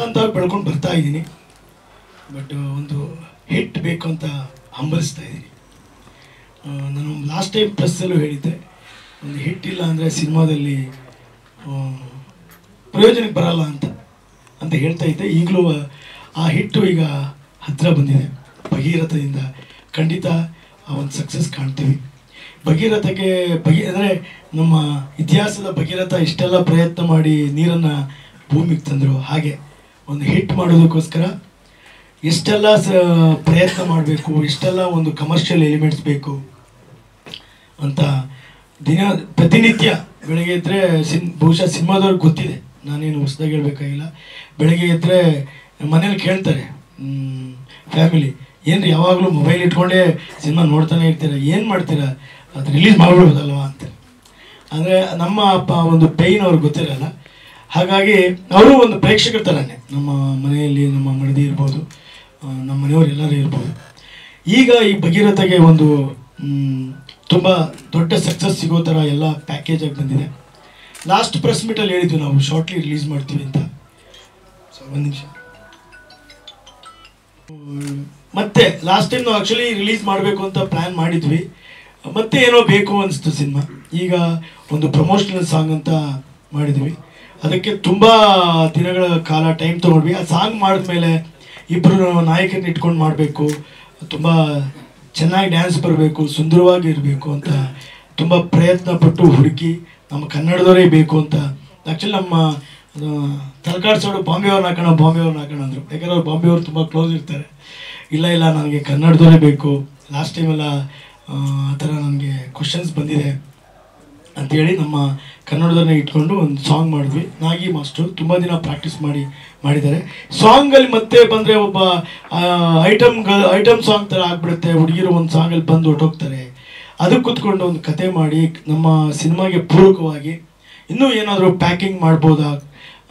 ಹಂತ ಬೆಳ್ಕೊಂಡು ಬರ್ತಾ ಇದ್ದೀನಿ. ಬಟ್ ಒಂದು ಹಿಟ್ ಬೇಕು ಅಂತ ಹಂಬಲಿಸ್ತಾ ಇದ್ದೀನಿ. ನಾನು ಲಾಸ್ಟ್ ಟೈಮ್ ಪ್ರೆಸ್ಸಲ್ಲೂ ಹೇಳಿದ್ದೆ, ಒಂದು ಹಿಟ್ ಇಲ್ಲ ಅಂದರೆ ಸಿನಿಮಾದಲ್ಲಿ ಪ್ರಯೋಜನಕ್ಕೆ ಬರಲ್ಲ ಅಂತ ಹೇಳ್ತಾ ಇದ್ದೆ. ಈಗಲೂ ಆ ಹಿಟ್ಟು ಈಗ ಹತ್ತಿರ ಬಂದಿದೆ. ಭಗೀರಥದಿಂದ ಖಂಡಿತ ಆ ಒಂದು ಸಕ್ಸಸ್ ಕಾಣ್ತೀವಿ. ಭಗೀರಥಕ್ಕೆ ಅಂದರೆ ನಮ್ಮ ಇತಿಹಾಸದ ಭಗೀರಥ ಇಷ್ಟೆಲ್ಲ ಪ್ರಯತ್ನ ಮಾಡಿ ನೀರನ್ನು ಭೂಮಿಗೆ ತಂದರು. ಹಾಗೆ ಒಂದು ಹಿಟ್ ಮಾಡೋದಕ್ಕೋಸ್ಕರ ಎಷ್ಟೆಲ್ಲ ಪ್ರಯತ್ನ ಮಾಡಬೇಕು, ಎಷ್ಟೆಲ್ಲ ಒಂದು ಕಮರ್ಷಿಯಲ್ ಎಲಿಮೆಂಟ್ಸ್ ಬೇಕು ಅಂತ ಪ್ರತಿನಿತ್ಯ ಬೆಳಗ್ಗೆ ಎದ್ದರೆ ಬಹುಶಃ ಸಿನಿಮಾದವ್ರಿಗೆ ಗೊತ್ತಿದೆ, ನಾನೇನು ಹೊಸದಾಗಿ ಹೇಳ್ಬೇಕಾಗಿಲ್ಲ. ಬೆಳಗ್ಗೆ ಎದ್ದರೆ ಮನೇಲಿ ಕೇಳ್ತಾರೆ ಫ್ಯಾಮಿಲಿ, ಏನ್ರಿ ಯಾವಾಗಲೂ ಮೊಬೈಲ್ ಇಟ್ಕೊಂಡೇ ಸಿನಿಮಾ ನೋಡ್ತಾನೆ ಇರ್ತೀರ, ಏನು ಮಾಡ್ತೀರಾ, ಅದು ರಿಲೀಸ್ ಮಾಡಿಬಿಡ್ಬೋದಲ್ವ ಅಂತ. ಅಂದರೆ ನಮ್ಮ ಒಂದು ಪೇಯ್ನ್ ಅವ್ರಿಗೆ ಗೊತ್ತಿರಲ್ಲ. ಹಾಗಾಗಿ ಅವರು ಒಂದು ಪ್ರೇಕ್ಷಕರ ಥರನೇ, ನಮ್ಮ ಮನೆಯಲ್ಲಿ ನಮ್ಮ ಮಡದಿ ಇರ್ಬೋದು, ನಮ್ಮ ಮನೆಯವರು ಎಲ್ಲರೂ ಇರ್ಬೋದು. ಈಗ ಈ ಭಗೀರಥಗೆ ಒಂದು ತುಂಬ ದೊಡ್ಡ ಸಕ್ಸಸ್ ಸಿಗೋ ಥರ ಎಲ್ಲ ಪ್ಯಾಕೇಜಾಗಿ ಬಂದಿದೆ. ಲಾಸ್ಟ್ ಪ್ರೆಸ್ ಮೀಟಲ್ಲಿ ಹೇಳಿದ್ವಿ ನಾವು ಶಾರ್ಟ್ಲಿ ರಿಲೀಸ್ ಮಾಡ್ತೀವಿ ಅಂತ. ಒಂದು ನಿಮಿಷ. ಮತ್ತೆ ಲಾಸ್ಟ್ ಟೈಮ್ ನಾವು ಆ್ಯಕ್ಚುಲಿ ರಿಲೀಸ್ ಮಾಡಬೇಕು ಅಂತ ಪ್ಲ್ಯಾನ್ ಮಾಡಿದ್ವಿ. ಮತ್ತೆ ಏನೋ ಬೇಕು ಅನಿಸ್ತು ಸಿನಿಮಾ. ಈಗ ಒಂದು ಪ್ರಮೋಷನಲ್ ಸಾಂಗ್ ಅಂತ ಮಾಡಿದ್ವಿ. ಅದಕ್ಕೆ ತುಂಬ ದಿನಗಳ ಕಾಲ ಟೈಮ್ ತೊಗೊಂಡ್ವಿ. ಆ ಸಾಂಗ್ ಮಾಡಿದ್ಮೇಲೆ ಇಬ್ಬರು ನಾಯಕರನ್ನ ಇಟ್ಕೊಂಡು ಮಾಡಬೇಕು, ತುಂಬ ಚೆನ್ನಾಗಿ ಡ್ಯಾನ್ಸ್ ಬರಬೇಕು, ಸುಂದರವಾಗಿ ಇರಬೇಕು ಅಂತ ತುಂಬ ಪ್ರಯತ್ನ ಪಟ್ಟು ಹುಡುಕಿ ನಮ್ಮ ಕನ್ನಡದವರೇ ಬೇಕು ಅಂತ. ಆ್ಯಕ್ಚುಲಿ ನಮ್ಮ ತಲಕಾಡ್ಸೋಡು ಬಾಂಬೆಯವ್ರನ್ನ ಹಾಕೋಣ ಅಂದರು. ಯಾಕಂದ್ರೆ ಅವ್ರು ಬಾಂಬೆಯವ್ರು ತುಂಬ ಕ್ಲೋಸ್ ಇರ್ತಾರೆ. ಇಲ್ಲ ನನಗೆ ಕನ್ನಡದವರೇ ಬೇಕು, ಲಾಸ್ಟ್ ಟೈಮೆಲ್ಲ ಆ ಥರ ನನಗೆ ಕ್ವಶನ್ಸ್ ಬಂದಿದೆ ಅಂಥೇಳಿ ನಮ್ಮ ಕನ್ನಡದವ್ರನ್ನ ಇಟ್ಕೊಂಡು ಒಂದು ಸಾಂಗ್ ಮಾಡಿದ್ವಿ. ನಾಗಿ ಮಾಸ್ಟ್ರು ತುಂಬ ದಿನ ಪ್ರಾಕ್ಟೀಸ್ ಮಾಡಿದ್ದಾರೆ. ಸಾಂಗಲ್ಲಿ ಮತ್ತೆ ಬಂದರೆ ಒಬ್ಬ ಐಟಮ್ ಸಾಂಗ್ ಥರ ಆಗಿಬಿಡುತ್ತೆ. ಹುಡುಗಿರು ಒಂದು ಸಾಂಗಲ್ಲಿ ಬಂದು ಹೊಟ್ಟೋಗ್ತಾರೆ. ಅದಕ್ಕೆ ಕೂತ್ಕೊಂಡು ಒಂದು ಕತೆ ಮಾಡಿ ನಮ್ಮ ಸಿನಿಮಾಗೆ ಪೂರಕವಾಗಿ ಇನ್ನೂ ಏನಾದರೂ ಪ್ಯಾಕಿಂಗ್ ಮಾಡ್ಬೋದಾ,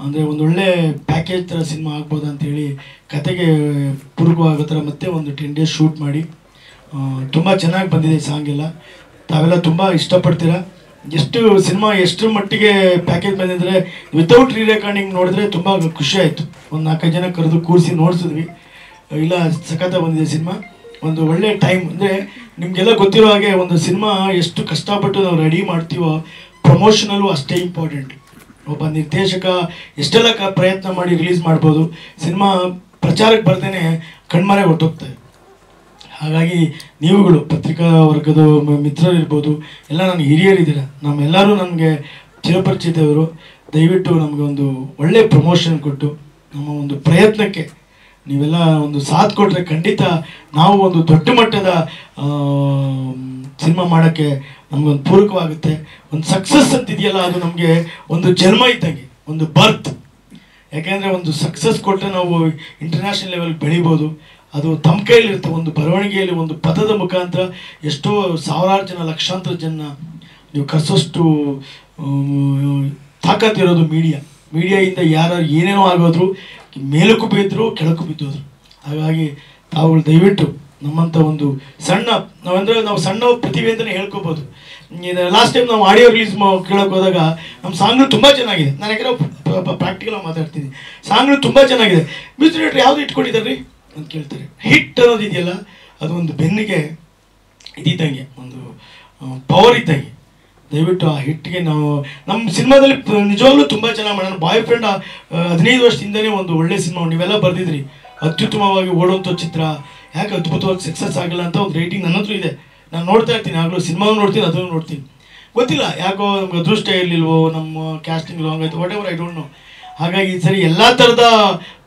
ಅಂದರೆ ಒಂದೊಳ್ಳೆ ಪ್ಯಾಕೇಜ್ ಥರ ಸಿನಿಮಾ ಆಗ್ಬೋದಾ ಅಂಥೇಳಿ ಕತೆಗೆ ಪೂರಕವಾಗೋ ಥರ ಮತ್ತೆ ಒಂದು 10 days ಶೂಟ್ ಮಾಡಿ ತುಂಬ ಚೆನ್ನಾಗಿ ಬಂದಿದೆ ಸಾಂಗ್ ಎಲ್ಲ. ತಾವೆಲ್ಲ ತುಂಬ ಇಷ್ಟಪಡ್ತೀರಾ. ಸಿನಿಮಾ ಎಷ್ಟು ಮಟ್ಟಿಗೆ ಪ್ಯಾಕೇಜ್ ಬಂದಿದ್ರೆ ವಿತೌಟ್ ರೆಕಾರ್ಡಿಂಗ್ ನೋಡಿದ್ರೆ ತುಂಬ ಖುಷಿ ಆಯಿತು. ಒಂದು 4 ಜನ ಕರೆದು ಕೂರಿಸಿ ನೋಡಿಸಿದ್ವಿ. ಇಲ್ಲ ಸಖತ್ತ ಬಂದಿದೆ ಸಿನಿಮಾ. ಒಂದು ಒಳ್ಳೆ ಟೈಮ್, ಅಂದರೆ ನಿಮಗೆಲ್ಲ ಗೊತ್ತಿರೋ ಹಾಗೆ ಒಂದು ಸಿನಿಮಾ ಎಷ್ಟು ಕಷ್ಟಪಟ್ಟು ನಾವು ರೆಡಿ ಮಾಡ್ತೀವೋ ಪ್ರಮೋಷನಲ್ಲೂ ಅಷ್ಟೇ ಇಂಪಾರ್ಟೆಂಟ್. ಒಬ್ಬ ನಿರ್ದೇಶಕ ಎಷ್ಟೆಲ್ಲ ಪ್ರಯತ್ನ ಮಾಡಿ ರಿಲೀಸ್ ಮಾಡ್ಬೋದು, ಸಿನಿಮಾ ಪ್ರಚಾರಕ್ಕೆ ಬರ್ದೇನೆ ಕಣ್ಮರೆ ಹೊರಟೋಗ್ತದೆ. ಹಾಗಾಗಿ ನೀವುಗಳು ಪತ್ರಿಕಾ ವರ್ಗದ ಮಿತ್ರರಿರ್ಬೋದು, ಎಲ್ಲ ನನಗೆ ಹಿರಿಯರಿದ್ದೀರ, ನಮ್ಮೆಲ್ಲರೂ ನನಗೆ ಚಿರಪರಿಚಿತವರು. ದಯವಿಟ್ಟು ನಮಗೆ ಒಂದು ಒಳ್ಳೆ ಪ್ರಮೋಷನ್ ಕೊಟ್ಟು ನಮ್ಮ ಒಂದು ಪ್ರಯತ್ನಕ್ಕೆ ನೀವೆಲ್ಲ ಒಂದು ಸಾಥ್ ಕೊಟ್ಟರೆ ಖಂಡಿತ ನಾವು ಒಂದು ದೊಡ್ಡ ಮಟ್ಟದ ಸಿನಿಮಾ ಮಾಡೋಕ್ಕೆ ನಮಗೊಂದು ಪೂರಕವಾಗುತ್ತೆ. ಒಂದು ಸಕ್ಸಸ್ ಅಂತಿದೆಯಲ್ಲ, ಅದು ನಮಗೆ ಒಂದು ಜನ್ಮ ಇದ್ದಂಗೆ, ಒಂದು ಬರ್ತ್. ಯಾಕೆಂದರೆ ಒಂದು ಸಕ್ಸಸ್ ಕೊಟ್ಟರೆ ನಾವು ಇಂಟರ್ನ್ಯಾಷನಲ್ ಲೆವೆಲ್ಗೆ ಬೆಳಿಬೋದು. ಅದು ತಮ್ಮ ಕೈಲಿರುತ್ತೆ. ಒಂದು ಬರವಣಿಗೆಯಲ್ಲಿ ಒಂದು ಪದದ ಮುಖಾಂತರ ಎಷ್ಟೋ ಸಾವಿರಾರು ಜನ, ಲಕ್ಷಾಂತರ ಜನ ನೀವು ಕರ್ಸೋಷ್ಟು ತಾಕತ್ತಿರೋದು ಮೀಡಿಯಾಯಿಂದ ಯಾರು ಏನೇನೋ ಆಗೋದ್ರು, ಮೇಲಕ್ಕೂ ಬಿದ್ದರು ಕೆಳಕ್ಕೂ ಬಿದ್ದೋದ್ರು. ಹಾಗಾಗಿ ತಾವುಗಳು ದಯವಿಟ್ಟು ನಮ್ಮಂಥ ಒಂದು ನಾವು ಸಣ್ಣ ಪ್ರತಿಭೆ ಅಂತಲೇ ಹೇಳ್ಕೊಬೋದು. ಲಾಸ್ಟ್ ಟೈಮ್ ನಾವು ಆಡಿಯೋ ರಿಲೀಸ್ ಕೇಳೋಕೆ ಹೋದಾಗ ನಮ್ಮ ಸಾಂಗ್ಗಳು ತುಂಬ ಚೆನ್ನಾಗಿದೆ. ನಾನು ಯಾಕಂದ್ರೆ ಪ್ರಾಕ್ಟಿಕಲಾಗಿ ಮಾತಾಡ್ತೀನಿ. ಸಾಂಗ್ಗಳು ತುಂಬ ಚೆನ್ನಾಗಿದೆ. ಮ್ಯೂಸಿಕ್ ಡೈರೆಕ್ಟರ್ ಯಾವುದು ಇಟ್ಕೊಂಡಿದ್ದಾರೆ ರೀ ಅಂತ ಕೇಳ್ತಾರೆ. ಹಿಟ್ ಅನ್ನೋದು ಇದೆಯಲ್ಲ, ಅದು ಒಂದು ಬೆನ್ನಿಗೆ ಇದ್ದಂಗೆ, ಒಂದು ಪವರ್ ಇದ್ದಂಗೆ. ದಯವಿಟ್ಟು ಆ ಹಿಟ್ಗೆ ನಾವು ನಮ್ಮ ಸಿನಿಮಾದಲ್ಲಿ ನಿಜವಾಗ್ಲೂ ತುಂಬ ಚೆನ್ನಾಗಿ ಮಾಡೋಣ. ಬಾಯ್ ಫ್ರೆಂಡ್ 15 ವರ್ಷದಿಂದನೇ ಒಂದು ಒಳ್ಳೆ ಸಿನಿಮಾ ನೀವೆಲ್ಲ ಬರೆದಿದ್ರಿ. ಅತ್ಯುತ್ತಮವಾಗಿ ಓಡುವಂಥ ಚಿತ್ರ, ಯಾಕೆ ಅದ್ಭುತವಾಗಿ ಸಕ್ಸಸ್ ಆಗಿಲ್ಲ ಅಂತ ಒಂದು ರೇಟಿಂಗ್ ನನ್ನ ಹತ್ರ ಇದೆ. ನಾನು ನೋಡ್ತಾ ಇರ್ತೀನಿ, ಆಗಲೂ ಸಿನಿಮಾನು ನೋಡ್ತೀನಿ, ಅದನ್ನು ನೋಡ್ತೀನಿ. ಗೊತ್ತಿಲ್ಲ ಯಾಕೋ ನಮ್ಗೆ ಅದೃಷ್ಟ ಇರಲಿಲ್ವೋ, ನಮ್ಮ ಕ್ಯಾಸ್ಟಿಂಗ್ ರಾಂಗ್ ಆಯಿತು, what ever, I don't know. ಹಾಗಾಗಿ ಈ ಸರಿ ಎಲ್ಲ ಥರದ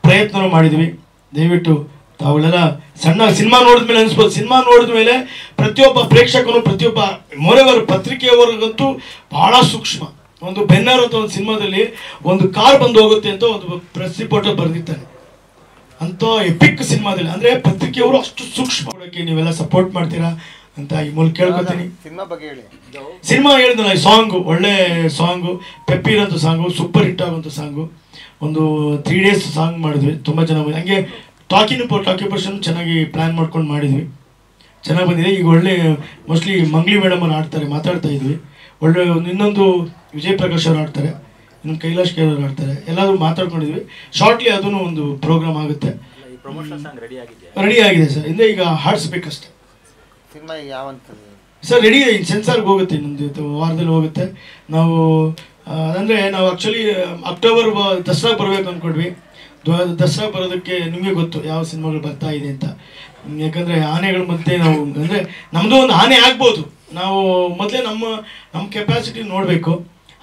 ಪ್ರಯತ್ನ ಮಾಡಿದ್ವಿ. ದಯವಿಟ್ಟು ತಾವುಗಳೆಲ್ಲ ಸಣ್ಣ ಸಿನಿಮಾ ನೋಡಿದ್ಮೇಲೆ ಅನಿಸ್ಬೋದು, ಸಿನಿಮಾ ನೋಡಿದ್ಮೇಲೆ ಪ್ರತಿಯೊಬ್ಬ ಪ್ರೇಕ್ಷಕನು, ಪ್ರತಿಯೊಬ್ಬ ಮೊರೆವರು ಪತ್ರಿಕೆಯವರಿಗಂತೂ ಭಾಳ ಸೂಕ್ಷ್ಮ. ಒಂದು ಬೆನ್ನರ್ ಅಂತ ಒಂದು ಸಿನಿಮಾದಲ್ಲಿ ಒಂದು ಕಾರ್ ಬಂದು ಹೋಗುತ್ತೆ ಅಂತ ಒಂದು ಪ್ರೆಸ್ ರಿಪೋರ್ಟರ್ ಬರೆದಿರ್ತಾನೆ. ಅಂಥ ಎಪಿಕ್ ಸಿನಿಮಾದಲ್ಲಿ ಅಂದರೆ ಪತ್ರಿಕೆಯವರು ಅಷ್ಟು ಸೂಕ್ಷ್ಮ ಮಾಡೋಕ್ಕೆ ನೀವೆಲ್ಲ ಸಪೋರ್ಟ್ ಮಾಡ್ತೀರಾ ಅಂತ ಈ ಮೂಲಕ ಕೇಳ್ಕೊತೀನಿ. ಸಿನಿಮಾ ಹೇಳಿದ್ನಲ್ಲ, ಈ ಸಾಂಗು ಒಳ್ಳೆ ಸಾಂಗು, ಪೆಪ್ಪಿರೋಂಥ ಸಾಂಗು, ಸೂಪರ್ ಹಿಟ್ ಆಗೋಂಥ ಸಾಂಗು. ಒಂದು 3 days ಸಾಂಗ್ ಮಾಡಿದ್ವಿ, ತುಂಬ ಚೆನ್ನಾಗಿ. ಹಂಗೆ ಟಾಕಿ ಪರ್ಸನ್ ಚೆನ್ನಾಗಿ ಪ್ಲ್ಯಾನ್ ಮಾಡ್ಕೊಂಡು ಮಾಡಿದ್ವಿ, ಚೆನ್ನಾಗಿ ಬಂದಿದೆ. ಈಗ ಒಳ್ಳೆ ಮೋಸ್ಟ್ಲಿ ಮಂಗ್ಲಿ ಮೇಡಮ್ ಅವ್ರು ಮಾತಾಡ್ತಾ ಇದ್ವಿ. ಒಳ್ಳೆ ಇನ್ನೊಂದು ವಿಜಯ್ ಪ್ರಕಾಶ್ ಅವ್ರು ಆಡ್ತಾರೆ, ಇನ್ನೊಂದು ಕೈಲಾಶ್ ಕೆ ಅವ್ರು ಆಡ್ತಾರೆ. ಎಲ್ಲಾದರೂ ಮಾತಾಡ್ಕೊಂಡಿದ್ವಿ. ಶಾರ್ಟ್ಲಿ ಅದೂ ಒಂದು ಪ್ರೋಗ್ರಾಮ್ ಆಗುತ್ತೆ. ರೆಡಿ ಆಗಿದೆ ಸರ್, ಇಂದ ಈಗ ಹಾಡಿಸ್ಬೇಕಷ್ಟೆ. ಸಿನಿಮಾ ಯಾವಂತ ಸರ್ ರೆಡಿ ಇದೆ, ಸೆನ್ಸಾರ್ಗೆ ಹೋಗುತ್ತೆ, ಇನ್ನೊಂದು ವಾರದಲ್ಲಿ ಹೋಗುತ್ತೆ. ನಾವು ಅಂದರೆ ನಾವು ಆ್ಯಕ್ಚುಲಿ ಅಕ್ಟೋಬರ್ ದಸರಾ ಬರಬೇಕು ಅಂದ್ಕೊಂಡ್ವಿ. ದಸರಾ ಬರೋದಕ್ಕೆ ನಿಮಗೆ ಗೊತ್ತು ಯಾವ ಸಿನಿಮಾಗಳು ಬರ್ತಾ ಇದೆ ಅಂತ. ಯಾಕಂದರೆ ಆನೆಗಳ ಮಧ್ಯೆ ನಾವು ಅಂದರೆ ನಮ್ಮದು ಒಂದು ಆನೆ ಆಗ್ಬೋದು, ನಾವು ಮೊದಲೇ ನಮ್ಮ ಕೆಪಾಸಿಟಿ ನೋಡಬೇಕು.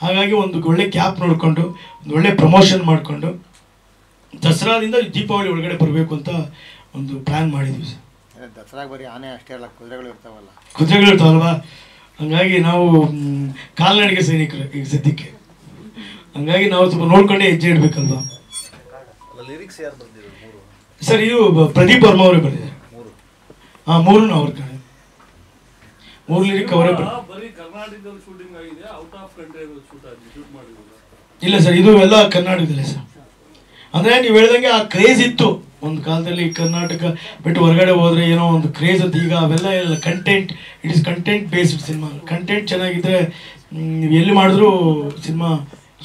ಹಾಗಾಗಿ ಒಂದು ಒಳ್ಳೆ ಕ್ಯಾಪ್ ನೋಡಿಕೊಂಡು ಒಂದು ಒಳ್ಳೆ ಪ್ರಮೋಷನ್ ಮಾಡಿಕೊಂಡು ದಸರಾದಿಂದ ದೀಪಾವಳಿ ಒಳಗಡೆ ಬರಬೇಕು ಅಂತ ಒಂದು ಪ್ಲ್ಯಾನ್ ಮಾಡಿದ್ವಿ ಸರ್. ದಸರಾಗೆ ಬರೀ ಆನೆ ಅಷ್ಟೇ ಅಲ್ಲ, ಕುದುರೆಗಳು ಇರ್ತಾವಲ್ಲ. ಕುದುರೆಗಳು ಇರ್ತಾವಲ್ವಾ, ಹಂಗಾಗಿ ನಾವು ಕಾಲ್ನಡಿಗೆ ಸೈನಿಕರು ಈಗ ಸದ್ಯಕ್ಕೆ. ಹಂಗಾಗಿ ನಾವು ಸ್ವಲ್ಪ ನೋಡ್ಕೊಂಡೇ ಹೆಜ್ಜೆ ಇಡಬೇಕಲ್ವಾ. ಸರ್ ಇದು ಪ್ರದೀಪ್ ವರ್ಮ ಅವರೇ ಬರೆದಿದ್ದಾರೆ. ಹಾಂ, ಮೂರೂ ಅವ್ರ ಕಡೆ 3 ಲಿರಿಕ್ ಅವರೇ ಇಲ್ಲ ಸರ್, ಇದು ಎಲ್ಲ ಕರ್ನಾಟಕದಲ್ಲೇ ಸರ್. ಅಂದರೆ ನೀವು ಹೇಳ್ದಂಗೆ ಆ ಕ್ರೇಜ್ ಇತ್ತು ಒಂದು ಕಾಲದಲ್ಲಿ. ಕರ್ನಾಟಕ ಬಿಟ್ಟು ಹೊರಗಡೆ ಹೋದರೆ ಏನೋ ಒಂದು ಕ್ರೇಜ್ ಅಂತ. ಈಗ ಅವೆಲ್ಲ ಇಲ್ಲ, content, it is content based cinema. Content ಚೆನ್ನಾಗಿದ್ದರೆ ನೀವು ಎಲ್ಲಿ ಮಾಡಿದ್ರೂ ಸಿನಿಮಾ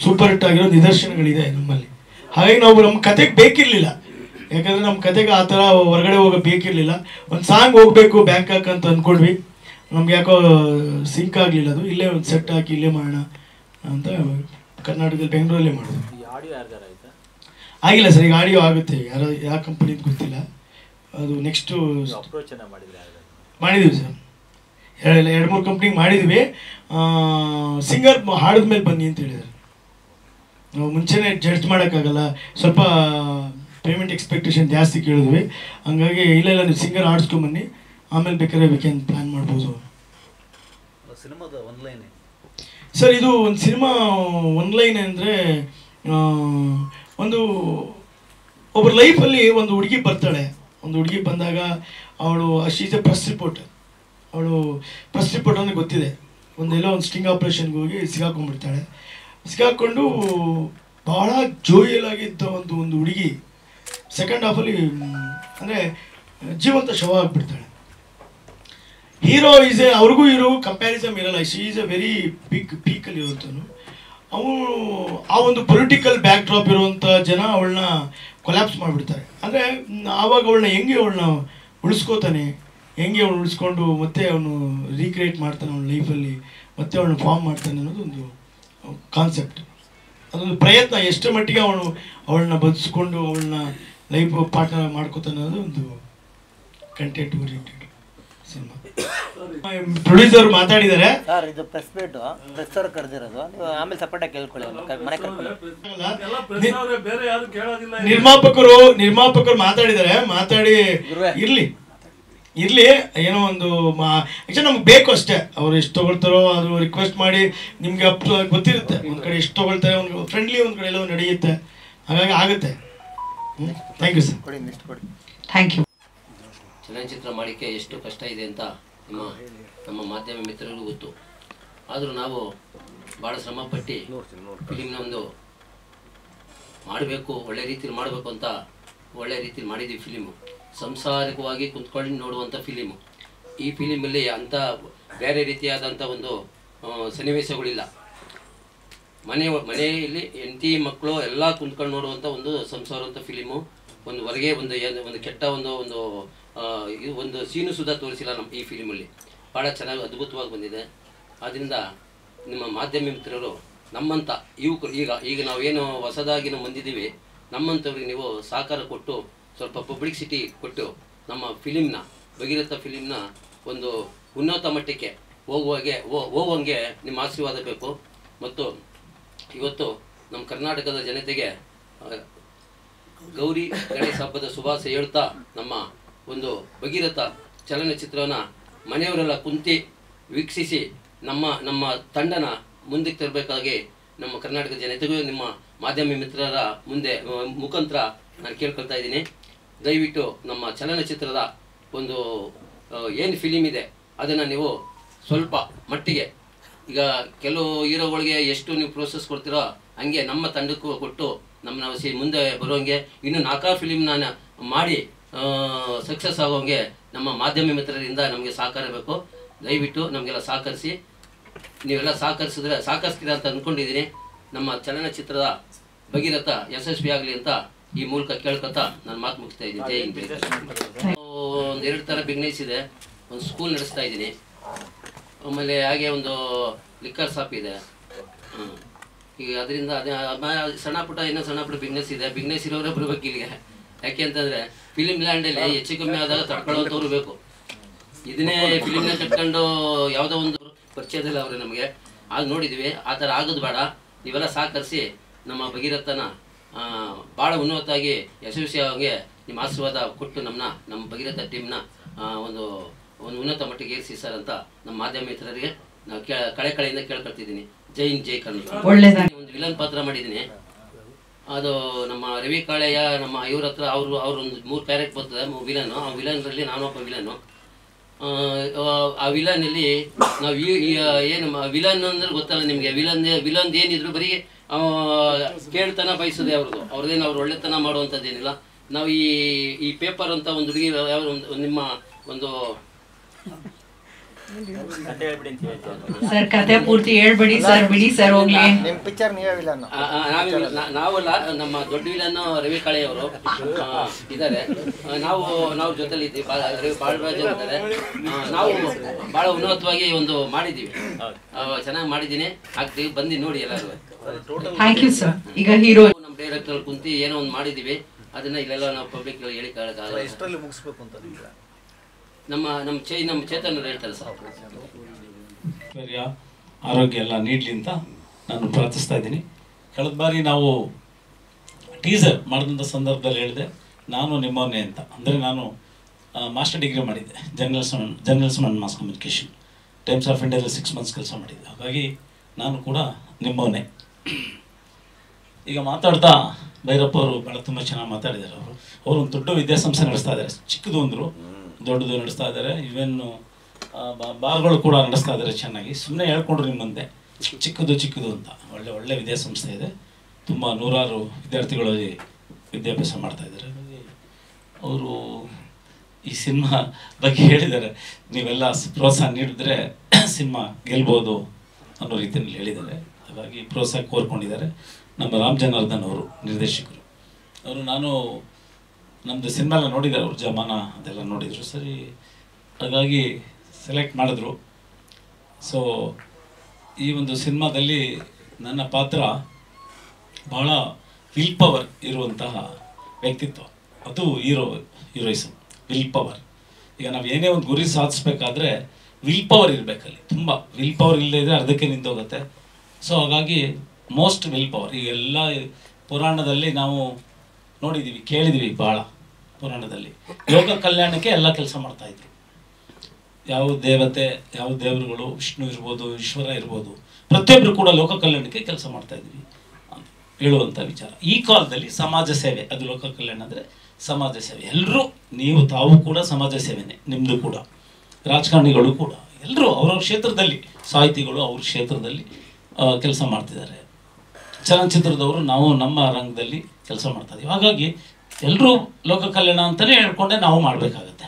ಸೂಪರ್ ಹಿಟ್ ಆಗಿರೋ ನಿದರ್ಶನಗಳಿದೆ ನಮ್ಮಲ್ಲಿ. ಹಾಗಾಗಿ ನಾವು ನಮ್ಮ ಕತೆಗೆ ಬೇಕಿರಲಿಲ್ಲ, ಯಾಕಂದರೆ ನಮ್ಮ ಕತೆಗೆ ಆ ಥರ ಹೊರಗಡೆ ಹೋಗೋ ಬೇಕಿರಲಿಲ್ಲ. ಒಂದು ಸಾಂಗ್ ಹೋಗಬೇಕು ಬ್ಯಾಂಕಾಕ್ ಅಂತ ಅಂದ್ಕೊಂಡ್ವಿ, ನಮ್ಗೆ ಯಾಕೋ ಸಿಂಕ್ ಆಗಲಿಲ್ಲ. ಅದು ಇಲ್ಲೇ ಒಂದು ಸೆಟ್ ಹಾಕಿ ಇಲ್ಲೇ ಮಾಡೋಣ ಅಂತ ಕರ್ನಾಟಕದಲ್ಲಿ ಬೆಂಗಳೂರಲ್ಲೇ ಮಾಡಿದ್ವಿ. ಆಗಿಲ್ಲ ಸರ್, ಈಗ ಆಡಿಯೋ ಆಗುತ್ತೆ. ಯಾವ ಕಂಪನಿದು ಗೊತ್ತಿಲ್ಲ, ಅದು ನೆಕ್ಸ್ಟು ಮಾಡಿದ್ದೀವಿ ಸರ್. 2-3 ಕಂಪ್ನಿಗೆ ಮಾಡಿದ್ವಿ. ಸಿಂಗರ್ ಹಾಡಿದ್ಮೇಲೆ ಬನ್ನಿ ಅಂತ ಹೇಳಿದ್ದಾರೆ. ನಾವು ಮುಂಚೆನೇ ಜಡ್ಜ್ ಮಾಡೋಕ್ಕಾಗಲ್ಲ, ಸ್ವಲ್ಪ ಪೇಮೆಂಟ್ ಎಕ್ಸ್ಪೆಕ್ಟೇಷನ್ ಜಾಸ್ತಿ ಕೇಳಿದ್ವಿ. ಹಂಗಾಗಿ ಇಲ್ಲ ನೀವು ಸಿಂಗರ್ ಆಡಿಸ್ಕೊಂಬನ್ನಿ, ಆಮೇಲೆ ಬೇಕಾದ್ರೆ ವೀಕೆಂಡ್ ಪ್ಲ್ಯಾನ್ ಮಾಡ್ಬೋದು. ಸರ್ ಇದು ಒಂದು ಸಿನಿಮಾ ಒನ್ಲೈನ್ ಅಂದರೆ ಒಬ್ಬರ ಲೈಫಲ್ಲಿ ಒಂದು ಹುಡುಗಿ ಬರ್ತಾಳೆ. ಒಂದು ಹುಡುಗಿ ಬಂದಾಗ ಅವಳು ಶೀಸ್ ಎ ಪ್ರೆಸ್ ರಿಪೋರ್ಟರ್. ಅವಳು ಪ್ರೆಸ್ ರಿಪೋರ್ಟ್ ಅಂದರೆ ಗೊತ್ತಿದೆ, ಎಲ್ಲೋ ಒಂದು ಸ್ಟಿಂಗ್ ಆಪ್ರೇಷನ್ಗೆ ಹೋಗಿ ಸಿಗಾಕೊಂಡ್ಬಿಡ್ತಾಳೆ. ಸಿಗಾಕೊಂಡು ಭಾಳ ಜೋಯಲ್ ಆಗಿದ್ದ ಒಂದು ಹುಡುಗಿ ಸೆಕೆಂಡ್ ಹಾಫಲ್ಲಿ ಅಂದರೆ ಜೀವಂತ ಶವ ಆಗಿಬಿಡ್ತಾಳೆ. ಹೀರೋ ಅವ್ರಿಗೂ ಕಂಪ್ಯಾರಿಸಮ್ ಇರಲ್ಲ. ಶಿ ಈಸ್ ಎ ವೆರಿ ಪೀಕಲ್ಲಿ ಇರುವಂಥನು. ಅವನು ಆ ಒಂದು ಪೊಲಿಟಿಕಲ್ ಬ್ಯಾಕ್ ಡ್ರಾಪ್ ಇರುವಂಥ ಜನ ಅವಳನ್ನ ಕೊಲ್ಯಾಪ್ಸ್ ಮಾಡಿಬಿಡ್ತಾರೆ. ಅಂದರೆ ಆವಾಗ ಅವಳನ್ನ ಉಳಿಸ್ಕೋತಾನೆ, ಹೆಂಗೆ ಅವನು ಉಳಿಸ್ಕೊಂಡು ಮತ್ತೆ ಅವನು ರೀಕ್ರಿಯೇಟ್ ಮಾಡ್ತಾನೆ ಅವನ ಲೈಫಲ್ಲಿ, ಮತ್ತೆ ಅವಳನ್ನ ಫಾರ್ಮ್ ಮಾಡ್ತಾನೆ ಅನ್ನೋದು ಒಂದು ಕಾನ್ಸೆಪ್ಟ್. ಅದೊಂದು ಪ್ರಯತ್ನ, ಎಷ್ಟರ ಮಟ್ಟಿಗೆ ಅವಳನ್ನ ಬದುಕಿಸ್ಕೊಂಡು ಅವಳನ್ನ ಲೈಫ್ ಪಾರ್ಟ್ನರ್ ಮಾಡ್ಕೋತಾನೆ ಅನ್ನೋದು ಒಂದು ಕಂಟೆಂಟ್ ಓರಿಯೆಂಟೆಡ್ ಸಿನಿಮಾ. ಪ್ರೊಡ್ಯೂಸರ್ ಮಾತಾಡಿದ್ದಾರೆ ಸರ್, ಇದು ಪ್ರೆಸ್ ಮೀಟ್ ಪ್ರೆಸ್ ಅವ್ರು ಕರೆದಿರೋದು, ನೀವು ಆಮೇಲೆ ಸಪೋರ್ಟಾಗಿ ಕೇಳ್ಕೊಳ್ಳಿ. ನಿರ್ಮಾಪಕರು ಮಾತಾಡಿದ್ದಾರೆ. ಮಾತಾಡಿ ಇರ್ಲಿ ಏನೋ ಒಂದು ಆಕ್ಚುಲಿ ನಮ್ಗೆ ಬೇಕು ಅಷ್ಟೇ. ಅವ್ರು ಎಷ್ಟು ತೊಗೊಳ್ತಾರೋ ಅದು ರಿಕ್ವೆಸ್ಟ್ ಮಾಡಿ ನಿಮ್ಗೆ ಗೊತ್ತಿರುತ್ತೆ. ಒಂದು ಕಡೆ ಎಷ್ಟು ತೊಗೊಳ್ತಾರೆ, ಒಂದು ಫ್ರೆಂಡ್ಲಿ, ಒಂದು ಕಡೆ ಎಲ್ಲ ನಡೆಯುತ್ತೆ. ಹಾಗಾಗಿ ಆಗುತ್ತೆ. Thank you sir. Thank you. ಚಲನಚಿತ್ರ ಮಾಡಲಿಕ್ಕೆ ಎಷ್ಟು ಕಷ್ಟ ಇದೆ ಅಂತ ನಮ್ಮ ಮಾಧ್ಯಮ ಮಿತ್ರರಿಗೂ ಗೊತ್ತು. ಆದರೂ ನಾವು ಭಾಳ ಶ್ರಮಪಟ್ಟು ಫಿಲಿಮ್ನ ಒಂದು ಮಾಡಬೇಕು, ಒಳ್ಳೆ ರೀತಿಯಲ್ಲಿ ಮಾಡಬೇಕು ಅಂತ ಒಳ್ಳೆ ರೀತಿಯಲ್ಲಿ ಮಾಡಿದ್ದೀವಿ. ಫಿಲಿಮು ಸಂಸಾರಿಕವಾಗಿ ಕುಂತ್ಕೊಂಡು ನೋಡುವಂಥ ಫಿಲಿಮು. ಈ ಫಿಲಿಮಲ್ಲಿ ಅಂಥ ಬೇರೆ ರೀತಿಯಾದಂಥ ಒಂದು ಸನ್ನಿವೇಶಗಳಿಲ್ಲ. ಮನೆಯಲ್ಲಿ ಹೆಂಡತಿ ಮಕ್ಕಳು ಎಲ್ಲ ಕುಂತ್ಕೊಂಡು ನೋಡುವಂಥ ಒಂದು ಸಂಸಾರವಂಥ ಫಿಲಿಮು. ಒಂದು ಹೊರಗೆ ಒಂದು ಕೆಟ್ಟ ಒಂದು ಸೀನು ಸುಧಾ ತೋರಿಸಿಲ್ಲ ನಮ್ಮ ಈ ಫಿಲಿಮಲ್ಲಿ. ಭಾಳ ಚೆನ್ನಾಗಿ ಅದ್ಭುತವಾಗಿ ಬಂದಿದೆ. ಆದ್ದರಿಂದ ನಿಮ್ಮ ಮಾಧ್ಯಮ ಮಿತ್ರರು ನಮ್ಮಂಥ ಯುವಕರು ಈಗ ನಾವೇನು ಹೊಸದಾಗಿ ನಾವು ಬಂದಿದ್ದೀವಿ, ನಮ್ಮಂಥವ್ರಿಗೆ ನೀವು ಸಹಕಾರ ಕೊಟ್ಟು ಸ್ವಲ್ಪ ಪಬ್ಲಿಸಿಟಿ ಕೊಟ್ಟು ನಮ್ಮ ಫಿಲಿಮ್ನ ಭಗೀರಥ ಫಿಲಿಮ್ನ ಒಂದು ಉನ್ನತ ಮಟ್ಟಕ್ಕೆ ಹೋಗುವಂಗೆ ನಿಮ್ಮ ಆಶೀರ್ವಾದ ಬೇಕು. ಮತ್ತು ಇವತ್ತು ನಮ್ಮ ಕರ್ನಾಟಕದ ಜನತೆಗೆ ಗೌರಿ ಗಣೇಶ ಹಬ್ಬದ ಶುಭಾಶಯ ಹೇಳ್ತಾ ನಮ್ಮ ಒಂದು ಭಗೀರಥ ಚಲನಚಿತ್ರವನ್ನು ಮನೆಯವರೆಲ್ಲ ಕುಂತು ವೀಕ್ಷಿಸಿ ನಮ್ಮ ತಂಡನ ಮುಂದಕ್ಕೆ ತರಬೇಕಾಗಿ ನಮ್ಮ ಕರ್ನಾಟಕದ ಜನತೆಗೂ ನಿಮ್ಮ ಮಾಧ್ಯಮ ಮಿತ್ರರ ಮುಖಾಂತರ ನಾನು ಕೇಳ್ಕೊಳ್ತಾ ಇದ್ದೀನಿ. ದಯವಿಟ್ಟು ನಮ್ಮ ಚಲನಚಿತ್ರದ ಒಂದು ಏನು ಫಿಲಿಮ್ ಇದೆ ಅದನ್ನು ನೀವು ಸ್ವಲ್ಪ ಮಟ್ಟಿಗೆ, ಈಗ ಕೆಲವು ಹೀರೋಗಳಿಗೆ ಎಷ್ಟು ನೀವು ಪ್ರೋಸೆಸ್ ಕೊಡ್ತೀರೋ ಹಂಗೆ ನಮ್ಮ ತಂಡಕ್ಕೂ ಕೊಟ್ಟು ನಾವು ಮುಂದೆ ಬರೋಂಗೆ ಇನ್ನೂ 4 ಫಿಲಿಮ್ ನಾನು ಮಾಡಿ ಸಕ್ಸಸ್ ಆಗೋಂಗೆ ನಮ್ಮ ಮಾಧ್ಯಮ ಮಿತ್ರರಿಂದ ನಮಗೆ ಸಹಕಾರ ಬೇಕು. ದಯವಿಟ್ಟು ನಮಗೆಲ್ಲ ಸಹಕರಿಸಿ. ನೀವೆಲ್ಲ ಸಹಕರಿಸಿದ್ರೆ ಸಾಕಷ್ಟಿದೆ ಅಂತ ಅಂದ್ಕೊಂಡಿದ್ದೀನಿ. ನಮ್ಮ ಚಲನಚಿತ್ರದ ಭಗೀರಥ ಯಶಸ್ವಿ ಆಗಲಿ ಅಂತ ಈ ಮೂಲಕ ಕೇಳ್ಕೊತಾ ನಾನು ಮಾತು ಮುಗಿಸ್ತಾ ಇದ್ದೀನಿ. ಜೈ ಹಿಂದ್. ಒಂದು 2 ಥರ ಬಿಸ್ನೆಸ್ ಇದೆ. ಒಂದು ಸ್ಕೂಲ್ ನಡೆಸ್ತಾ ಇದ್ದೀನಿ, ಆಮೇಲೆ ಹಾಗೆ ಒಂದು ಲಿಕ್ಕರ್ ಶಾಪ್ ಇದೆ. ಈಗ ಅದರಿಂದ ಅದೇ ಸಣ್ಣ ಪುಟ್ಟ ಬಿಸ್ನೆಸ್ ಇದೆ. ಬಿಸ್ನೆಸ್ ಇರೋರೇ ಬರ್ಬೇಕು ಇಲ್ಲಿಗೆ. ಯಾಕೆ ಅಂತಂದರೆ ಫಿಲಿಮ್ ಲ್ಯಾಂಡಲ್ಲಿ ಹೆಚ್ಚು ಕಮ್ಮಿ ಆದಾಗ ತಡ್ಕೊಳ್ಳೋಂಥವ್ರು ಬೇಕು. ಇದನ್ನೇ ಫಿಲಿಮ್ನ ಕಟ್ಕೊಂಡು ಯಾವುದೋ ಒಂದು ಪರಿಚಯದಲ್ಲಿ ಅವರು ನಮಗೆ ಆಗ ನೋಡಿದ್ವಿ. ಆ ಥರ ಆಗೋದು ಬೇಡ. ನೀವೆಲ್ಲ ಸಹಕರಿಸಿ ನಮ್ಮ ಭಗೀರಥನ ಭಾಳ ಉನ್ನತವಾಗಿ ಯಶಸ್ವಿಯಾಗಿ ನಿಮ್ಮ ಆಶೀರ್ವಾದ ಕೊಟ್ಟು ನಮ್ಮ ಭಗೀರಥ ಟೀಮ್ನ ಒಂದು ಉನ್ನತ ಮಟ್ಟಿಗೆ ಏರಿಸಿ ಸರ್ ಅಂತ ನಮ್ಮ ಮಾಧ್ಯಮ ಮಿತ್ರರಿಗೆ ನಾವು ಕಳೆಯಿಂದ ಕೇಳ್ಕೊಳ್ತಿದ್ದೀನಿ. ಜೈ ಹಿಂದ್, ಜೈ ಕರ್ನಾಟಕ. ಒಂದು ವಿಲನ್ ಪಾತ್ರ ಮಾಡಿದ್ದೀನಿ. ಅದು ನಮ್ಮ ರವಿ ಕಾಳೆಯ ನಮ್ಮ ಇವ್ರ ಹತ್ರ ಅವ್ರೊಂದು 3 ಕ್ಯಾರೆಕ್ಟ್ ಬರ್ತದೆ ವಿಲನ್ನು. ಆ ವಿಲನ್ರಲ್ಲಿ ನಾನೊಬ್ಬ ವಿಲನ್ನು. ಆ ವಿಲನಲ್ಲಿ ನಾವು ಏನು ವಿಲನ್ ಅಂದ್ರೆ ಗೊತ್ತಲ್ಲ ನಿಮಗೆ. ವಿಲನ್ ಏನಿದ್ರು ಬರೀ ಕೇಳ್ತನ ಬಯಸೋದೆ ಅವ್ರದ್ದೇನು ಅವ್ರು ಒಳ್ಳೆತನ ಮಾಡುವಂಥದ್ದೇನಿಲ್ಲ. ನಾವು ಈ ಪೇಪರ್ ಅಂತ ಒಂದು ಹುಡುಗಿ ನಿಮ್ಮ ಒಂದು ಸರ್ ಕತೆ ಪೂರ್ತಿ ಹೇಳ್ಬೇಡಿ ಸರ್, ಬಿಡಿ ಸರ್ ಹೋಗ್ಲಿ. ನಾವಲ್ಲ, ನಮ್ಮ ದೊಡ್ಡ ವಿಲನ್ ರವಿ ಕಾಳೆಯವರು ಇದ್ದಾರೆ. ನಾವು ಜೊತೆಲಿ ಇದ್ದೀವಿ. ಬಾಳರಾಜ್ ಅಂತಾರೆ. ನಾವು ಬಹಳ ಉನ್ನತವಾಗಿ ಒಂದು ಮಾಡಿದ್ದೀವಿ. ಚೆನ್ನಾಗಿ ಮಾಡಿದ್ದೀನಿ. ಆಗ್ತೀವಿ, ಬಂದು ನೋಡಿ ಎಲ್ಲರೂ. Thank you sir. ಈಗ ಹೀರೋ ನಮ್ಮ ಡೈರೆಕ್ಟರ್ ಕುಂತು ಏನೋ ಒಂದು ಮಾಡಿದ್ದೀವಿ. ಅದನ್ನ ಇಲ್ಲೆಲ್ಲ ನಾವು ಪಬ್ಲಿಕ್ ಹೇಳಿ ಮುಗಿಸ್ಬೇಕು ಅಂತ ನಮ್ಮ ಚೇತನ್ ಹೇಳ್ತಾರೆ ಸರ್. ಆರೋಗ್ಯ ಎಲ್ಲ ನೀಡಲಿ ಅಂತ ನಾನು ಪ್ರಾರ್ಥಿಸ್ತಾ ಇದ್ದೀನಿ. ಕಳೆದ ಬಾರಿ ನಾವು ಟೀಸರ್ ಮಾಡಿದಂಥ ಸಂದರ್ಭದಲ್ಲಿ ಹೇಳಿದೆ ನಾನು ನಿಮ್ಮವನ್ನೇ ಅಂತ. ಅಂದರೆ ನಾನು ಮಾಸ್ಟರ್ ಡಿಗ್ರಿ ಮಾಡಿದ್ದೆ, journalism and mass communication. Times of ಇಂಡಿಯಾದಲ್ಲಿ 6 ಮಂತ್ಸ್ ಕೆಲಸ ಮಾಡಿದ್ದೆ. ಹಾಗಾಗಿ ನಾನು ಕೂಡ ನಿಮ್ಮವನ್ನೇ. ಈಗ ಮಾತಾಡ್ತಾ ಭೈರಪ್ಪ ಅವರು ಭಾಳ ತುಂಬ ಚೆನ್ನಾಗಿ ಮಾತಾಡಿದ್ದಾರೆ. ಅವರು ಒಂದು ದೊಡ್ಡ ವಿದ್ಯಾಸಂಸ್ಥೆ ನಡೆಸ್ತಾ ಇದ್ದಾರೆ. ಚಿಕ್ಕದು ಅಂದರು, ದೊಡ್ಡದು ನಡೆಸ್ತಾ ಇದ್ದಾರೆ. ಇವೆನ್ನು ಬಾರ್ಗಳು ಕೂಡ ನಡೆಸ್ತಾ ಇದ್ದಾರೆ ಚೆನ್ನಾಗಿ. ಸುಮ್ಮನೆ ಹೇಳ್ಕೊಂಡ್ರು ನಿಮ್ಮ ಮುಂದೆ ಚಿಕ್ಕದು ಅಂತ. ಒಳ್ಳೆ ವಿದ್ಯಾಸಂಸ್ಥೆ ಇದೆ. ತುಂಬ 100 ವಿದ್ಯಾರ್ಥಿಗಳು ವಿದ್ಯಾಭ್ಯಾಸ ಮಾಡ್ತಾ ಇದ್ದಾರೆ. ಅವರು ಈ ಸಿನಿಮಾ ಬಗ್ಗೆ ಹೇಳಿದ್ದಾರೆ, ನೀವೆಲ್ಲ ಪ್ರೋತ್ಸಾಹ ನೀಡಿದ್ರೆ ಸಿನಿಮಾ ಗೆಲ್ಬೋದು ಅನ್ನೋ ರೀತಿಯಲ್ಲಿ ಹೇಳಿದ್ದಾರೆ. ಹಾಗಾಗಿ ಪ್ರೋತ್ಸಾಹ ಕೋರ್ಕೊಂಡಿದ್ದಾರೆ. ನಮ್ಮ ರಾಮ್ ಜನಾರ್ದನ್ ಅವರು ನಿರ್ದೇಶಕರು. ನಮ್ಮದು ಸಿನಿಮಾ ಎಲ್ಲ ನೋಡಿದ್ದಾರೆ, ಅವ್ರ ಜಮಾನ ಅದೆಲ್ಲ ನೋಡಿದರು. ಸರಿ, ಹಾಗಾಗಿ ಸೆಲೆಕ್ಟ್ ಮಾಡಿದ್ರು. ಸೊ ಈ ಒಂದು ಸಿನಿಮಾದಲ್ಲಿ ನನ್ನ ಪಾತ್ರ ಭಾಳ ವಿಲ್ ಪವರ್ ಇರುವಂತಹ ವ್ಯಕ್ತಿತ್ವ. ಅದು ಹೀರೋಯಿಸಮ್, ವಿಲ್ ಪವರ್. ಈಗ ನಾವು ಏನೇ ಒಂದು ಗುರಿ ಸಾಧಿಸ್ಬೇಕಾದ್ರೆ ವಿಲ್ ಪವರ್ ಇರಬೇಕಲ್ಲಿ. ತುಂಬ ವಿಲ್ ಪವರ್ ಇಲ್ಲದೇ ಇದ್ದರೆ ಅರ್ಧಕ್ಕೆ ನಿಂತೋಗುತ್ತೆ. ಸೊ ಹಾಗಾಗಿ ಮೋಸ್ಟ್ ವಿಲ್ ಪವರ್. ಈಗ ಎಲ್ಲ ಪುರಾಣದಲ್ಲಿ ನಾವು ನೋಡಿದ್ದೀವಿ, ಕೇಳಿದ್ದೀವಿ. ಭಾಳ ಪುರಾಣದಲ್ಲಿ ಲೋಕ ಕಲ್ಯಾಣಕ್ಕೆ ಎಲ್ಲ ಕೆಲಸ ಮಾಡ್ತಾಯಿದ್ರು. ಯಾವ ದೇವತೆ, ಯಾವ ದೇವರುಗಳು, ವಿಷ್ಣು ಇರ್ಬೋದು, ಈಶ್ವರ ಇರ್ಬೋದು, ಪ್ರತಿಯೊಬ್ಬರು ಕೂಡ ಲೋಕ ಕಲ್ಯಾಣಕ್ಕೆ ಕೆಲಸ ಮಾಡ್ತಾಯಿದ್ವಿ ಅಂತ ಹೇಳುವಂಥ ವಿಚಾರ. ಈ ಕಾಲದಲ್ಲಿ ಸಮಾಜ ಸೇವೆ, ಅದು ಲೋಕ ಕಲ್ಯಾಣ ಅಂದರೆ ಸಮಾಜ ಸೇವೆ. ಎಲ್ಲರೂ ತಾವು ಕೂಡ ಸಮಾಜ ಸೇವೆನೇ. ನಿಮ್ಮದು ಕೂಡ, ರಾಜಕಾರಣಿಗಳು ಕೂಡ, ಎಲ್ಲರೂ ಅವ್ರವ್ರ ಕ್ಷೇತ್ರದಲ್ಲಿ, ಸಾಹಿತಿಗಳು ಅವ್ರ ಕ್ಷೇತ್ರದಲ್ಲಿ ಕೆಲಸ ಮಾಡ್ತಿದ್ದಾರೆ. ಚಲನಚಿತ್ರದವರು ನಾವು ನಮ್ಮ ರಂಗದಲ್ಲಿ ಕೆಲಸ ಮಾಡ್ತಾ ಇದ್ದೀವಿ. ಹಾಗಾಗಿ ಎಲ್ಲರೂ ಲೋಕ ಕಲ್ಯಾಣ ಅಂತಲೇ ಹೇಳ್ಕೊಂಡೆ ನಾವು ಮಾಡಬೇಕಾಗತ್ತೆ.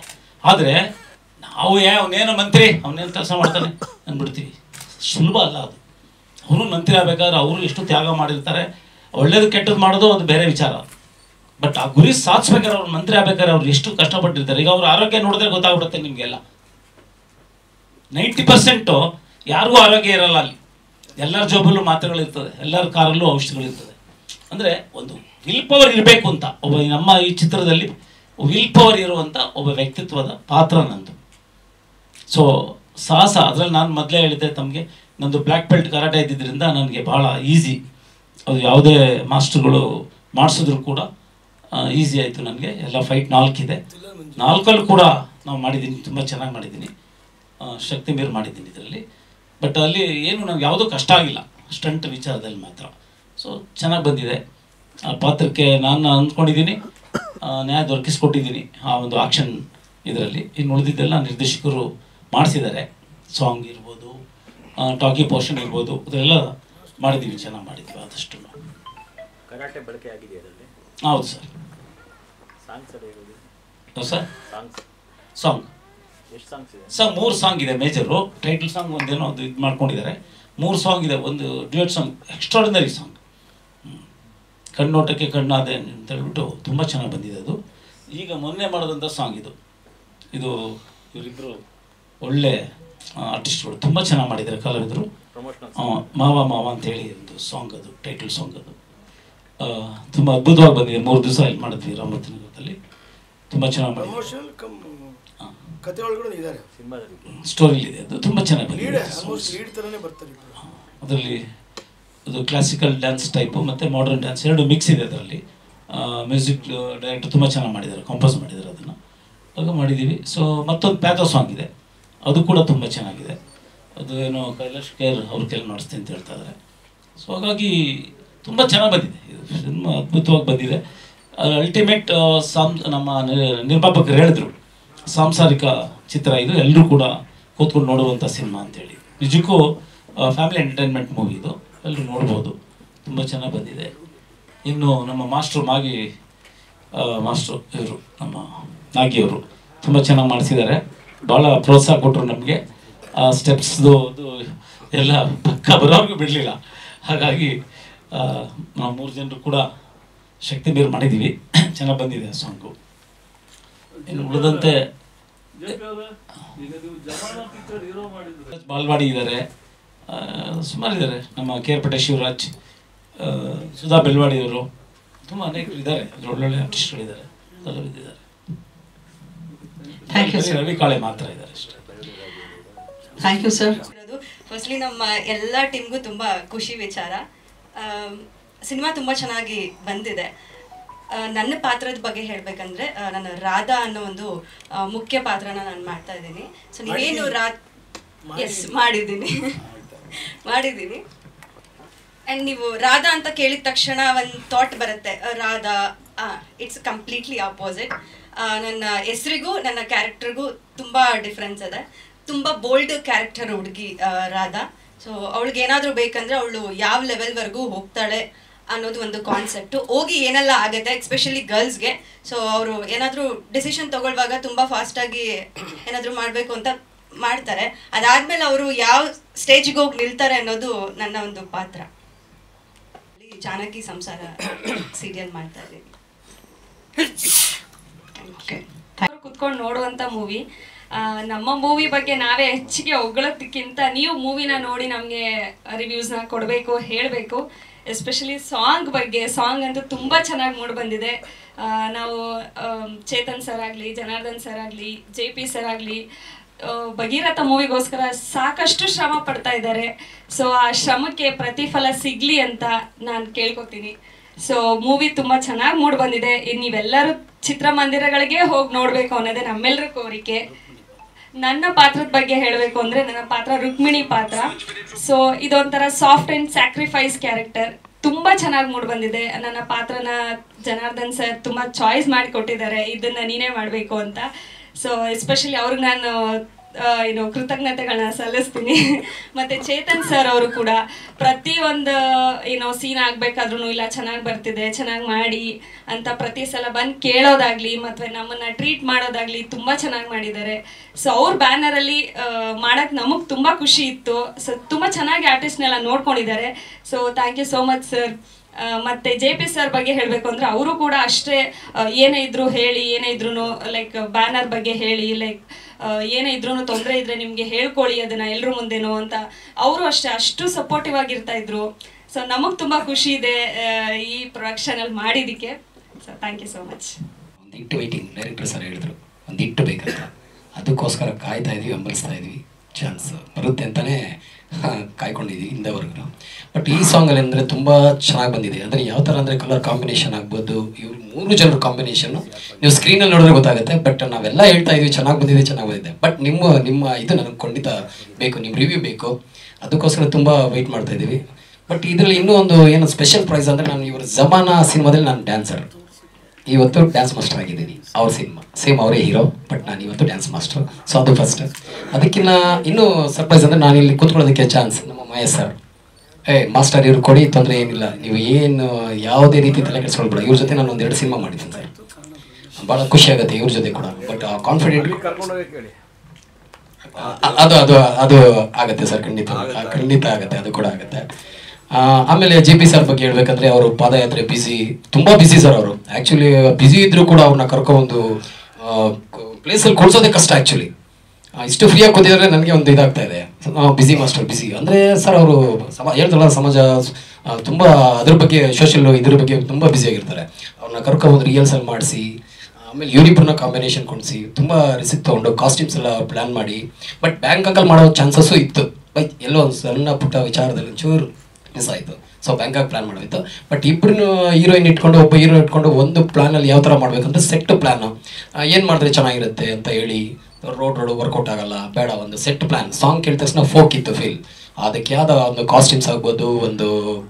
ಆದರೆ ನಾವು ಅವನೇನೋ ಮಂತ್ರಿ, ಅವನೇನು ಕೆಲಸ ಮಾಡ್ತಾನೆ ಅಂದ್ಬಿಡ್ತೀವಿ. ಸುಲಭ ಅಲ್ಲ ಅದು. ಅವರು ಮಂತ್ರಿ ಆಗಬೇಕಾದ್ರೆ ಅವರು ಎಷ್ಟು ತ್ಯಾಗ ಮಾಡಿರ್ತಾರೆ. ಒಳ್ಳೇದು ಕೆಟ್ಟದ್ದು ಮಾಡೋದು ಅದು ಬೇರೆ ವಿಚಾರ. ಬಟ್ ಆ ಗುರಿ ಸಾಧಿಸ್ಬೇಕಾದ್ರೆ ಅವ್ರು ಮಂತ್ರಿ ಆಗ್ಬೇಕಾದ್ರೆ ಅವ್ರು ಎಷ್ಟು ಕಷ್ಟಪಟ್ಟಿರ್ತಾರೆ. ಈಗ ಅವ್ರ ಆರೋಗ್ಯ ನೋಡಿದ್ರೆ ಗೊತ್ತಾಗ್ಬಿಡುತ್ತೆ ನಿಮಗೆಲ್ಲ. 90% ಯಾರಿಗೂ ಆರೋಗ್ಯ ಇರಲ್ಲ ಅಲ್ಲಿ. ಎಲ್ಲರ ಜೋಬಲ್ಲೂ ಮಾತ್ರೆಗಳಿರ್ತದೆ, ಎಲ್ಲರ ಕಾರಲ್ಲೂ ಔಷಧಿಗಳಿರ್ತದೆ. ಅಂದರೆ ಒಂದು ವಿಲ್ ಪವರ್ ಇರಬೇಕು ಅಂತ ನಮ್ಮ ಈ ಚಿತ್ರದಲ್ಲಿ ವಿಲ್ ಪವರ್ ಇರುವಂಥ ಒಬ್ಬ ವ್ಯಕ್ತಿತ್ವದ ಪಾತ್ರ ನಂದು. ಸೊ ಸಾಹಸ, ಅದರಲ್ಲಿ ನಾನು ಮೊದಲೇ ಹೇಳಿದ್ದೆ ತಮಗೆ, ನಂದು ಬ್ಲ್ಯಾಕ್ ಬೆಲ್ಟ್ ಕರಾಟೆ ಇದ್ದಿದ್ದರಿಂದ ನನಗೆ ಭಾಳ ಈಸಿ. ಅದು ಯಾವುದೇ ಮಾಸ್ಟರ್ಗಳು ಮಾಡಿಸಿದ್ರು ಕೂಡ ಈಸಿ ಆಯಿತು ನನಗೆ. ಎಲ್ಲ ಫೈಟ್ 4 ಇದೆ. 4 ಕೂಡ ನಾವು ಮಾಡಿದ್ದೀನಿ, ತುಂಬ ಚೆನ್ನಾಗಿ ಮಾಡಿದ್ದೀನಿ. ಶಕ್ತಿ ಮೀರಿ ಮಾಡಿದ್ದೀನಿ ಇದರಲ್ಲಿ. ಬಟ್ ಅಲ್ಲಿ ಏನು ನನಗೆ ಯಾವುದೂ ಕಷ್ಟ ಆಗಿಲ್ಲ, ಸ್ಟಂಟ್ ವಿಚಾರದಲ್ಲಿ ಮಾತ್ರ. ಸೊ ಚೆನ್ನಾಗಿ ಬಂದಿದೆ. ಆ ಪಾತ್ರಕ್ಕೆ ನಾನು ಅಂದ್ಕೊಂಡಿದ್ದೀನಿ, ನ್ಯಾಯ ದೊರಕಿಸ್ಕೊಟ್ಟಿದ್ದೀನಿ ಆ ಒಂದು ಆಕ್ಷನ್ ಇದರಲ್ಲಿ. ಇನ್ನು ಉಳಿದಿದ್ದೆಲ್ಲ ನಿರ್ದೇಶಕರು ಮಾಡಿಸಿದ್ದಾರೆ. ಸಾಂಗ್ ಇರ್ಬೋದು, ಟಾಕಿ ಪೋರ್ಷನ್ ಇರ್ಬೋದು, ಅದೆಲ್ಲ ಮಾಡಿದ್ದೀವಿ, ಚೆನ್ನಾಗಿ ಮಾಡಿದ್ವಿ ಆದಷ್ಟು. ಕರಾಟೆ ಬಳಕೆ ಆಗಿದೆ ಅದರಲ್ಲಿ? ಹೌದು sir. Sir song sir 3 song ಇದೆ ಮೇಜರು. ಟೈಟಲ್ ಸಾಂಗ್ ಒಂದೇನೋ ಅದು ಇದು ಮಾಡ್ಕೊಂಡಿದ್ದಾರೆ. 3 ಸಾಂಗ್ ಇದೆ. ಒಂದು ಡ್ಯೂಯೆಟ್ ಸಾಂಗ್, ಎಕ್ಸ್ಟ್ರಾರ್ಡಿನರಿ ಸಾಂಗ್. ಕಣ್ಣೋಟಕ್ಕೆ ಕಣ್ಣಾದೆ ಅಂತ ಹೇಳ್ಬಿಟ್ಟು ತುಂಬ ಚೆನ್ನಾಗಿ ಬಂದಿದೆ ಅದು. ಈಗ ಮೊನ್ನೆ ಮಾಡೋದಂಥ ಸಾಂಗ್ ಇದು ಇವರಿಬ್ಬರು ಒಳ್ಳೆ ಆರ್ಟಿಸ್ಟ್ಗಳು, ತುಂಬ ಚೆನ್ನಾಗಿ ಮಾಡಿದ್ದಾರೆ ಕಲಾವಿದರು. ಮಾವ ಮಾವ ಅಂತೇಳಿ ಒಂದು ಸಾಂಗ್, ಅದು ಟೈಟಲ್ ಸಾಂಗ್. ಅದು ತುಂಬ ಅದ್ಭುತವಾಗಿ ಬಂದಿದೆ. 3 ದಿವಸ ಇಲ್ಲಿ ಮಾಡಿದ್ವಿ ರಾಮತಿನಗರದಲ್ಲಿ, ತುಂಬ ಚೆನ್ನಾಗಿ ಮಾಡಿದ್ವಿ. ಸ್ಟೋರಿಲಿದೆ, ಅದು ತುಂಬ ಚೆನ್ನಾಗಿ ಬಂದಿದೆ. ಅದರಲ್ಲಿ ಅದು ಕ್ಲಾಸಿಕಲ್ ಡ್ಯಾನ್ಸ್ ಟೈಪು ಮತ್ತು ಮಾಡರ್ನ್ ಡ್ಯಾನ್ಸ್ ಎರಡು ಮಿಕ್ಸ್ ಇದೆ ಅದರಲ್ಲಿ. ಮ್ಯೂಸಿಕ್ ಡೈರೆಕ್ಟರ್ ತುಂಬ ಚೆನ್ನಾಗಿ ಮಾಡಿದ್ದಾರೆ, ಕಂಪೋಸ್ ಮಾಡಿದ್ದಾರೆ ಅದನ್ನು, ಆಗ ಮಾಡಿದ್ದೀವಿ. ಸೊ ಮತ್ತೊಂದು ಪ್ಯಾಥೋ ಸಾಂಗ್ ಇದೆ, ಅದು ಕೂಡ ತುಂಬ ಚೆನ್ನಾಗಿದೆ. ಅದು ಏನೋ ಕೈಲಾಶ್ ಕೇರ್ ಅವ್ರ ಕೆಲ ನಡೆಸ್ತೀನಿ ಅಂತ ಹೇಳ್ತಾ ಇದ್ದಾರೆ. ಸೊ ಹಾಗಾಗಿ ತುಂಬ ಚೆನ್ನಾಗಿ ಬಂದಿದೆ ಇದು ಸಿನಿಮಾ, ಅದ್ಭುತವಾಗಿ ಬಂದಿದೆ. ಅಲ್ಟಿಮೇಟ್ ನಮ್ಮ ನಿರ್ಮಾಪಕರು ಹೇಳಿದ್ರು ಸಾಂಸಾರಿಕ ಚಿತ್ರ ಇದು, ಎಲ್ಲರೂ ಕೂಡ ಕೂತ್ಕೊಂಡು ನೋಡುವಂಥ ಸಿನಿಮಾ ಅಂತೇಳಿ. ನಿಜಕ್ಕೂ ಫ್ಯಾಮಿಲಿ ಎಂಟರ್ಟೈನ್ಮೆಂಟ್ ಮೂವಿ ಇದು, ಎಲ್ಲರೂ ನೋಡ್ಬೋದು, ತುಂಬ ಚೆನ್ನಾಗಿ ಬಂದಿದೆ. ಇನ್ನು ನಮ್ಮ ಮಾಸ್ಟ್ರು ಮಾಸ್ಟ್ರು ಇವರು ನಮ್ಮ ನಾಗಿಯವರು ತುಂಬ ಚೆನ್ನಾಗಿ ಮಾಡಿಸಿದ್ದಾರೆ, ಭಾಳ ಪ್ರೋತ್ಸಾಹ ಕೊಟ್ಟರು ನಮಗೆ. ಆ ಸ್ಟೆಪ್ಸ್ದು ಅದು ಎಲ್ಲ ಪಕ್ಕ ಬರೋರ್ಗೂ ಬಿಡಲಿಲ್ಲ. ಹಾಗಾಗಿ ನಾವು 3 ಜನರು ಕೂಡ ಶಕ್ತಿ ಮೀರಿ ಮಾಡಿದ್ದೀವಿ, ಚೆನ್ನಾಗಿ ಬಂದಿದೆ ಆ ಸಾಂಗು. ಇನ್ನು ಉಳಿದಂತೆ ಬಾಲ್ವಾಡಿ ಇದ್ದಾರೆ, ಸುಮಾರಿದ್ದಾರೆ. ನಮ್ಮ ಕೇರ್ಪೇಟೆ ಶಿವರಾಜ್, ಸುಧಾ ಬೆಲ್ವಾಡಿಯವರು, ತುಂಬ ಅನೇಕರು ಇದ್ದಾರೆ, ಒಳ್ಳೊಳ್ಳೆ ಆರ್ಟಿಸ್ಟ್ಗಳಿದ್ದಾರೆ, ಕಲಾವಿದಿದ್ದಾರೆ. ರವಿ ಕಾಳೆ ಮಾತ್ರ ಇದ್ದಾರೆ ಅಷ್ಟೇ. Thank you sir. ಫಸ್ಟ್ಲಿ ನಮ್ಮ ಎಲ್ಲ ಟೀಮ್ಗೂ ತುಂಬ ಖುಷಿ ವಿಚಾರ. ಸಿನಿಮಾ ತುಂಬ ಚೆನ್ನಾಗಿ ಬಂದಿದೆ. ನನ್ನ ಪಾತ್ರದ ಬಗ್ಗೆ ಹೇಳಬೇಕಂದ್ರೆ, ನಾನು ರಾಧಾ ಅನ್ನೋ ಒಂದು ಮುಖ್ಯ ಪಾತ್ರನ ನಾನು ಮಾಡ್ತಾ ಇದ್ದೀನಿ. ಸೊ ನೀವೇನು ಮಾಡಿದ್ದೀನಿ ಆ್ಯಂಡ್ ನೀವು ರಾಧಾ ಅಂತ ಕೇಳಿದ ತಕ್ಷಣ ಒಂದು ಥಾಟ್ ಬರುತ್ತೆ, ರಾಧಾ. It's completely opposite. ನನ್ನ ಹೆಸರಿಗೂ ನನ್ನ ಕ್ಯಾರೆಕ್ಟರ್ಗೂ ತುಂಬ ಡಿಫ್ರೆನ್ಸ್ ಇದೆ. ತುಂಬ ಬೋಲ್ಡ್ ಕ್ಯಾರೆಕ್ಟರ್ ಹುಡುಗಿ ರಾಧಾ. ಸೊ ಅವಳಿಗೆ ಏನಾದರೂ ಬೇಕಂದ್ರೆ ಅವಳು ಯಾವ ಲೆವೆಲ್ವರೆಗೂ ಹೋಗ್ತಾಳೆ ಅನ್ನೋದು ಒಂದು ಕಾನ್ಸೆಪ್ಟು. ಹೋಗಿ ಏನೆಲ್ಲ ಆಗುತ್ತೆ, ಎಸ್ಪೆಷಲಿ ಗರ್ಲ್ಸ್ಗೆ. ಸೊ ಅವರು ಏನಾದರೂ ಡಿಸಿಷನ್ ತಗೊಳ್ಳುವಾಗ ತುಂಬ ಫಾಸ್ಟಾಗಿ ಏನಾದರೂ ಮಾಡಬೇಕು ಅಂತ ಮಾಡ್ತಾರೆ. ಅದಾದಮೇಲೆ ಅವರು ಯಾವ ಸ್ಟೇಜಿಗೆ ಹೋಗಿ ನಿಲ್ತಾರೆ ಅನ್ನೋದು ನನ್ನ ಒಂದು ಪಾತ್ರ. ಜಾನಕಿ ಸಂಸಾರ ಸೀರಿಯಲ್ ಮಾಡ್ತಾ ಇದ್ದೀನಿ. ಕುತ್ಕೊಂಡು ನೋಡುವಂಥ ಮೂವಿ. ನಮ್ಮ ಮೂವಿ ಬಗ್ಗೆ ನಾವೇ ಹೆಚ್ಚಿಗೆ ಹೊಗಳೋದಕ್ಕಿಂತ ನೀವು ಮೂವಿನ ನೋಡಿ ನಮಗೆ ರಿವ್ಯೂಸ್ನ ಕೊಡಬೇಕು, ಹೇಳಬೇಕು. ಎಸ್ಪೆಷಲಿ ಸಾಂಗ್ ಬಗ್ಗೆ. ಸಾಂಗ್ ಅಂತೂ ತುಂಬ ಚೆನ್ನಾಗಿ ಮೂಡಿ ಬಂದಿದೆ. ನಾವು ಚೇತನ್ ಸರ್ ಆಗಲಿ, ಜನಾರ್ದನ್ ಸರ್ ಆಗಲಿ, JP ಸರ್ ಆಗಲಿ ಭಗೀರಥ ಮೂವಿಗೋಸ್ಕರ ಸಾಕಷ್ಟು ಶ್ರಮ ಪಡ್ತಾ ಇದ್ದಾರೆ. ಸೊ ಆ ಶ್ರಮಕ್ಕೆ ಪ್ರತಿಫಲ ಸಿಗಲಿ ಅಂತ ನಾನು ಕೇಳ್ಕೊತೀನಿ. ಸೊ ಮೂವಿ ತುಂಬ ಚೆನ್ನಾಗಿ ಮೂಡಿ ಬಂದಿದೆ. ನೀವೆಲ್ಲರೂ ಚಿತ್ರಮಂದಿರಗಳಿಗೆ ಹೋಗಿ ನೋಡಬೇಕು ಅನ್ನೋದೇ ನಮ್ಮೆಲ್ಲರ ಕೋರಿಕೆ. ನನ್ನ ಪಾತ್ರದ ಬಗ್ಗೆ ಹೇಳಬೇಕು ಅಂದರೆ, ನನ್ನ ಪಾತ್ರ ರುಕ್ಮಿಣಿ ಪಾತ್ರ. ಸೊ ಇದೊಂಥರ ಸಾಫ್ಟ್ ಆ್ಯಂಡ್ ಸ್ಯಾಕ್ರಿಫೈಸ್ ಕ್ಯಾರೆಕ್ಟರ್. ತುಂಬ ಚೆನ್ನಾಗಿ ಮೂಡಿ ಬಂದಿದೆ. ನನ್ನ ಪಾತ್ರನ ಜನಾರ್ದನ್ ಸರ್ ತುಂಬ ಚಾಯ್ಸ್ ಮಾಡಿ ಕೊಟ್ಟಿದ್ದಾರೆ, ಇದನ್ನು ನೀನೇ ಮಾಡಬೇಕು ಅಂತ. ಸೊ ಎಸ್ಪೆಷಲಿ ಅವ್ರಿಗೆ ನಾನು ಕೃತಜ್ಞತೆಗಳನ್ನ ಸಲ್ಲಿಸ್ತೀನಿ. ಮತ್ತು ಚೇತನ್ ಸರ್ ಅವರು ಕೂಡ ಪ್ರತಿಯೊಂದು ಸೀನ್ ಆಗಬೇಕಾದ್ರೂ ಇಲ್ಲ ಚೆನ್ನಾಗಿ ಬರ್ತಿದೆ, ಚೆನ್ನಾಗಿ ಮಾಡಿ ಅಂತ ಪ್ರತಿ ಸಲ ಬಂದು ಕೇಳೋದಾಗಲಿ ಮತ್ತು ನಮ್ಮನ್ನು ಟ್ರೀಟ್ ಮಾಡೋದಾಗಲಿ ತುಂಬ ಚೆನ್ನಾಗಿ ಮಾಡಿದ್ದಾರೆ. ಸೊ ಅವ್ರ ಬ್ಯಾನರಲ್ಲಿ ಮಾಡೋಕ್ಕೆ ನಮಗೆ ತುಂಬ ಖುಷಿ ಇತ್ತು. ಸೊ ತುಂಬ ಚೆನ್ನಾಗಿ ಆರ್ಟಿಸ್ಟ್ನೆಲ್ಲ ನೋಡ್ಕೊಂಡಿದ್ದಾರೆ. So thank you so much sir. ಮತ್ತು JP ಸರ್ ಬಗ್ಗೆ ಹೇಳಬೇಕು ಅಂದರೆ, ಅವರು ಕೂಡ ಅಷ್ಟೇ ಏನೇ ಇದ್ರೂ ಹೇಳಿ, ಏನೇ ಇದ್ರೂ ಲೈಕ್ ಬ್ಯಾನರ್ ಬಗ್ಗೆ ಹೇಳಿ, ಲೈಕ್ ಏನೇ ಇದ್ರೂ ತೊಂದರೆ ಇದ್ದರೆ ನಿಮಗೆ ಹೇಳ್ಕೊಳ್ಳಿ ಅದನ್ನು ಎಲ್ಲರೂ ಮುಂದೆನೋ ಅಂತ ಅವರು ಅಷ್ಟೇ ಅಷ್ಟು ಸಪೋರ್ಟಿವ್ ಆಗಿರ್ತಾ ಇದ್ರು. ಸೊ ನಮಗೆ ತುಂಬ ಖುಷಿ ಇದೆ ಈ ಪ್ರೊಡಕ್ಷನಲ್ಲಿ ಮಾಡಿದ್ದಕ್ಕೆ. So thank you so much. ಒಂದು ಇಟ್ಟು ವೈಟಿಂಗ್, ಡೈರೆಕ್ಟರ್ ಸರ್ ಹೇಳಿದ್ರು ಒಂದು ಇಟ್ಟು ಬೇಕಂತ, ಅದಕ್ಕೋಸ್ಕರ ಕಾಯ್ತಾ ಇದ್ವಿ, ಹಂಬಲಿಸ್ತಾ ಇದ್ವಿ. ಚಾನ್ಸ್ ಬರುತ್ತೆ ಅಂತಲೇ ಕಾಯ್ಕೊಂಡಿದ್ವಿ ಇಂದವರೆಗೂ. ಬಟ್ ಈ ಸಾಂಗಲ್ಲಿ ಅಂದರೆ ತುಂಬ ಚೆನ್ನಾಗಿ ಬಂದಿದೆ. ಅಂದರೆ ಯಾವ ಥರ ಅಂದರೆ ಕಲರ್ ಕಾಂಬಿನೇಷನ್ ಆಗ್ಬೋದು, ಇವ್ರು 3 ಜನರ ಕಾಂಬಿನೇಷನ್ನು ನೀವು ಸ್ಕ್ರೀನಲ್ಲಿ ನೋಡಿದ್ರೆ ಗೊತ್ತಾಗುತ್ತೆ. ಬಟ್ ನಾವೆಲ್ಲ ಹೇಳ್ತಾ ಇದ್ವಿ ಚೆನ್ನಾಗಿ ಬಂದಿದೆ. ಬಟ್ ನಿಮ್ಮ ಇದು ನನಗೆ ಖಂಡಿತ ಬೇಕು, ನಿಮ್ಮ ರಿವ್ಯೂ ಬೇಕು. ಅದಕ್ಕೋಸ್ಕರ ತುಂಬ ವೆಯ್ಟ್ ಮಾಡ್ತಾ ಇದ್ದೀವಿ. ಬಟ್ ಇದರಲ್ಲಿ ಇನ್ನೂ ಒಂದು ಏನು ಸ್ಪೆಷಲ್ ಪ್ರೈಸ್ ಅಂದರೆ, ನಾನು ಇವರು ಜಮಾನಾ ಸಿನಿಮಾದಲ್ಲಿ ನಾನು ಡ್ಯಾನ್ಸರ್, ಇವತ್ತು ಡ್ಯಾನ್ಸ್ ಮಾಸ್ಟರ್ ಆಗಿದ್ದೀನಿ. ಅವ್ರ ಸಿನಿಮಾ ಸೇಮ್ ಅವರೇ ಹೀರೋ, ಬಟ್ ನಾನು ಇವತ್ತು ಡ್ಯಾನ್ಸ್ ಮಾಸ್ಟರ್. ಸೊ ಅದು ಫಸ್ಟ್. ಅದಕ್ಕಿಂತ ಇನ್ನೂ ಸರ್ಪ್ರೈಸ್ ಅಂದರೆ, ನಾನು ಇಲ್ಲಿ ಕೂತ್ಕೊಳ್ಳೋದಕ್ಕೆ ಚಾನ್ಸ್ ನಮ್ಮ ಮಹೇಶ್ ಸರ್, ಮಾಸ್ಟರ್ ಇವ್ರು ಕೊಡಿ, ತೊಂದರೆ ಏನಿಲ್ಲ, ನೀವು ಏನು ಯಾವುದೇ ರೀತಿ ತಲೆ ಕೆಡಿಸ್ಕೊಳ್ಬೇಡ, ಇವ್ರ ಜೊತೆ ನಾನು 1-2 ಸಿನಿಮಾ ಮಾಡಿದ್ದೀನಿ ಸರ್, ಭಾಳ ಖುಷಿ ಆಗುತ್ತೆ ಇವ್ರ ಜೊತೆ ಕೂಡ. ಬಟ್ ಕಾನ್ಫಿಡೆಂಟ್ಲಿ ಅದು ಅದು ಅದು ಆಗುತ್ತೆ ಸರ್, ಖಂಡಿತ ಆಗುತ್ತೆ, ಅದು ಕೂಡ ಆಗುತ್ತೆ. ಆಮೇಲೆ ಜೆ ಪಿ ಸರ್ ಬಗ್ಗೆ ಹೇಳ್ಬೇಕಂದ್ರೆ ಅವರು ಪಾದಯಾತ್ರೆ ತುಂಬ ಬ್ಯುಸಿ ಸರ್ ಅವರು. ಆ್ಯಕ್ಚುಲಿ ಬ್ಯುಸಿ ಇದ್ರೂ ಕೂಡ ಅವ್ರನ್ನ ಕರ್ಕೊಂಡು ಪ್ಲೇಸಲ್ಲಿ ಕೊಡ್ಸೋದೇ ಕಷ್ಟ ಆ್ಯಕ್ಚುಲಿ. ಇಷ್ಟು ಫ್ರೀಯಾಗಿ ಕೂತಿದ್ರೆ ನನಗೆ ಒಂದು ಇದಾಗ್ತಾ ಇದೆ, ಬ್ಯುಸಿ ಮಾಸ್ಟರ್ ಬ್ಯುಸಿ ಅಂದರೆ ಸರ್ ಅವರು ಹೇಳ್ತಾರಲ್ಲ ಸಮಾಜ ತುಂಬ ಅದ್ರ ಬಗ್ಗೆ ಸೋಷಿಯಲ್ ಇದ್ರ ಬಗ್ಗೆ ತುಂಬ ಬ್ಯುಸಿಯಾಗಿರ್ತಾರೆ. ಅವ್ರನ್ನ ಕರ್ಕೊಂಡು ರಿಹರ್ಸಲ್ ಮಾಡಿಸಿ ಆಮೇಲೆ ಯೂನಿಫಾರ್ಮ್ನ ಕಾಂಬಿನೇಷನ್ ಕೊಡಿಸಿ ತುಂಬ ರಿಸಿಕ್ ತೊಗೊಂಡು ಕಾಸ್ಟ್ಯೂಮ್ಸ್ ಎಲ್ಲ ಪ್ಲ್ಯಾನ್ ಮಾಡಿ ಬಟ್ ಬ್ಯಾಂಕಾಕಲ್ಲಿ ಮಾಡೋ ಚಾನ್ಸಸ್ಸು ಇತ್ತು. ಬೈ ಎಲ್ಲೋ ಒಂದು ಸಣ್ಣ ಪುಟ್ಟ ವಿಚಾರದಲ್ಲಿ ಒಂಚೂರು ಮಿಸ್ ಆಯಿತು. ಸೊ ಬ್ಯಾಂಕಾಗಿ ಪ್ಲ್ಯಾನ್ ಮಾಡೋಯಿತ್ತು. ಬಟ್ ಇಬ್ಬರು ಹೀರೋಯಿನ್ ಇಟ್ಕೊಂಡು ಒಬ್ಬ ಹೀರೋ ಇಟ್ಕೊಂಡು ಒಂದು ಪ್ಲ್ಯಾನಲ್ಲಿ ಯಾವ ಥರ ಮಾಡಬೇಕಂದ್ರೆ ಸೆಟ್ ಪ್ಲ್ಯಾನು ಏನು ಮಾಡಿದ್ರೆ ಚೆನ್ನಾಗಿರುತ್ತೆ ಅಂತ ಹೇಳಿ ರೋಡ್ ವರ್ಕೌಟ್ ಆಗಲ್ಲ ಬೇಡ, ಒಂದು ಸೆಟ್ ಪ್ಲ್ಯಾನ್. ಸಾಂಗ್ ಕೇಳಿದ ತಕ್ಷಣ ಫೋಕ್ ಇತ್ತು ಫೀಲ್. ಅದಕ್ಕೆ ಯಾವ್ದ ಒಂದು ಕಾಸ್ಟ್ಯೂಮ್ಸ್ ಆಗ್ಬೋದು, ಒಂದು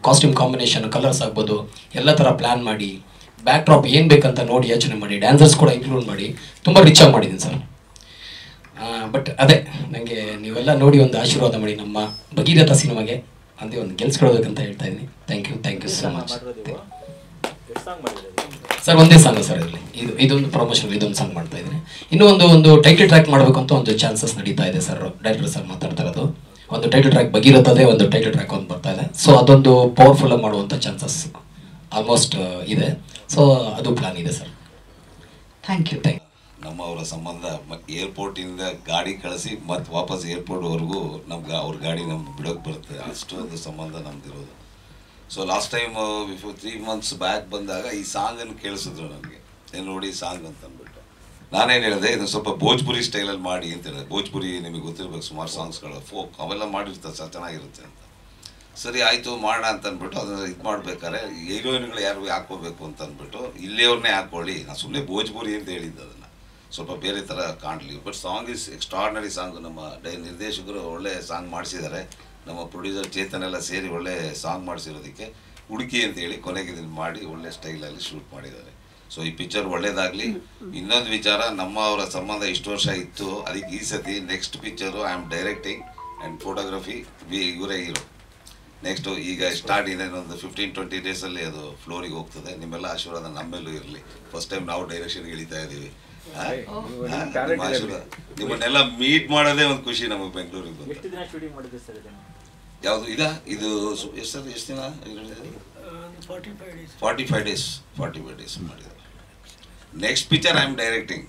ಕಾಸ್ಟ್ಯೂಮ್ ಕಾಂಬಿನೇಷನ್ ಕಲರ್ಸ್ ಆಗ್ಬೋದು, ಎಲ್ಲ ಥರ ಪ್ಲ್ಯಾನ್ ಮಾಡಿ ಬ್ಯಾಕ್ ಡ್ರಾಪ್ ಏನು ಬೇಕಂತ ನೋಡಿ ಯೋಚನೆ ಮಾಡಿ ಡ್ಯಾನ್ಸರ್ಸ್ ಕೂಡ ಇನ್ಕ್ಲೂಡ್ ಮಾಡಿ ತುಂಬ ರಿಚ್ ಆಗಿ ಮಾಡಿದ್ದೀನಿ ಸರ್. ಬಟ್ ಅದೇ ನನಗೆ ನೀವೆಲ್ಲ ನೋಡಿ ಒಂದು ಆಶೀರ್ವಾದ ಮಾಡಿ ನಮ್ಮ ಭಗೀರಥ ಸಿನಿಮಾಗೆ ಅದೇ ಒಂದು ಗೆಲ್ಸ್ಕೊಳ್ಬೇಕಂತ ಹೇಳ್ತಾ ಇದ್ದೀನಿ. Thank you so much sir. ಒಂದೇ ಸಾಂಗ್ ಸರ್ ಇರಲಿ, ಇದೊಂದು ಪ್ರಮೋಷನ್, ಇದೊಂದು ಸಾಂಗ್ ಮಾಡ್ತಾ ಇದ್ದೀನಿ. ಇನ್ನೂ ಒಂದು ಟೈಟಲ್ ಟ್ರ್ಯಾಕ್ ಮಾಡಬೇಕು ಅಂತ ಒಂದು ಚಾನ್ಸಸ್ ನಡೀತಾ ಇದೆ ಸರ್. ಡೈರೆಕ್ಟರ್ ಸರ್ ಮಾತಾಡ್ತಾ ಇರೋದು ಒಂದು ಟೈಟಲ್ ಟ್ರ್ಯಾಕ್ ಭಗೀರಥದೇ ಒಂದು ಟೈಟಲ್ ಟ್ರ್ಯಾಕ್ ಒಂದು ಬರ್ತಾ ಇದೆ. ಸೊ ಅದೊಂದು ಪವರ್ಫುಲ್ ಆಗಿ ಮಾಡುವಂಥ ಚಾನ್ಸಸ್ ಆಲ್ಮೋಸ್ಟ್ ಇದೆ. ಸೊ ಅದು ಪ್ಲಾನ್ ಇದೆ ಸರ್. Thank you. ನಮ್ಮವರ ಸಂಬಂಧ ಏರ್ಪೋರ್ಟಿಂದ ಗಾಡಿ ಕಳಿಸಿ ಮತ್ತು ವಾಪಸ್ ಏರ್ಪೋರ್ಟ್ವರೆಗೂ ನಮ್ಗೆ ಅವ್ರ ಗಾಡಿ ನಮ್ಗೆ ಬಿಡೋಕೆ ಬರುತ್ತೆ, ಅಷ್ಟೊಂದು ಸಂಬಂಧ ನಮ್ದಿರೋದು. So last time before 3 months back ಬಂದಾಗ ಈ ಸಾಂಗನ್ನು ಕೇಳಿಸಿದ್ರು ನನಗೆ, ಏನು ನೋಡಿ ಸಾಂಗ್ ಅಂತ ಅಂದ್ಬಿಟ್ಟು ನಾನೇನು ಹೇಳಿದೆ, ಇದು ಸ್ವಲ್ಪ ಭೋಜ್ಪುರಿ ಸ್ಟೈಲಲ್ಲಿ ಮಾಡಿ ಅಂತ ಹೇಳಿದೆ. ಭೋಜ್ಪುರಿ ನಿಮಗೆ ಗೊತ್ತಿರ್ಬೇಕು, ಸುಮಾರು ಸಾಂಗ್ಸ್ಗಳು ಫೋಕ್ ಅವೆಲ್ಲ ಮಾಡಿರ್ತಾರೆ ಸರ್, ಚೆನ್ನಾಗಿರುತ್ತೆ ಅಂತ. ಸರಿ ಆಯಿತು ಮಾಡೋಣ ಅಂತ ಅಂದ್ಬಿಟ್ಟು ಅದನ್ನು ಇದು ಮಾಡ್ಬೇಕಾದ್ರೆ ಹೀರೋಯಿನ್ಗಳು ಯಾರು ಹಾಕೋಬೇಕು ಅಂತ ಅಂದ್ಬಿಟ್ಟು ಇಲ್ಲಿಯವ್ರನ್ನೇ ಹಾಕ್ಕೊಳ್ಳಿ, ನಾನು ಸುಮ್ಮನೆ ಭೋಜ್ಪುರಿ ಅಂತ ಹೇಳಿದ್ದೆ, ಅದನ್ನು ಸ್ವಲ್ಪ ಬೇರೆ ಥರ ಕಾಣಲಿ. But song is extraordinary song. ನಮ್ಮ ನಿರ್ದೇಶಕರು ಒಳ್ಳೆ ಸಾಂಗ್ ಮಾಡಿಸಿದ್ದಾರೆ, ನಮ್ಮ ಪ್ರೊಡ್ಯೂಸರ್ ಚೇತನ್ ಎಲ್ಲ ಸೇರಿ ಒಳ್ಳೆ ಸಾಂಗ್ ಮಾಡಿಸಿರೋದಕ್ಕೆ ಹುಡುಕಿ ಅಂತೇಳಿ ಕೊನೆಗೆ ಇದನ್ನು ಮಾಡಿ ಒಳ್ಳೆ ಸ್ಟೈಲಲ್ಲಿ ಶೂಟ್ ಮಾಡಿದ್ದಾರೆ. ಸೊ ಈ ಪಿಕ್ಚರ್ ಒಳ್ಳೇದಾಗಲಿ. ಇನ್ನೊಂದು ವಿಚಾರ, ನಮ್ಮ ಅವರ ಸಂಬಂಧ ಇಷ್ಟು ವರ್ಷ ಇತ್ತು, ಅದಕ್ಕೆ ಈ ಸತಿ next picture I am directing and photography ಇವರೇ ಹೀರೋ. ನೆಕ್ಸ್ಟು ಈಗ ಸ್ಟಾರ್ಟ್ ಇದೆ, ಒಂದು 15-20 ಡೇಸಲ್ಲಿ ಅದು ಫ್ಲೋರಿಗೆ ಹೋಗ್ತದೆ. ನಿಮ್ಮೆಲ್ಲ ಆಶೀರ್ವಾದ ನಮ್ಮೆಲ್ಲೂ ಇರಲಿ. ಫಸ್ಟ್ ಟೈಮ್ ನಾವು ಡೈರೆಕ್ಷನ್ಗೆ ಇಳಿತಾ ಇದ್ದೀವಿ. ನಿಮ್ಮನ್ನೆಲ್ಲ ಮೀಟ್ ಮಾಡೋದೇ ಒಂದು ಖುಷಿ ನಮಗೆ ಬೆಂಗಳೂರಿಗೆ ಬಂದು. ಯಾವುದು ಇದು ಎಷ್ಟು ದಿನ? 45 ಡೇಸ್ ಮಾಡಿದ್ದಾರೆ. Next picture I am directing,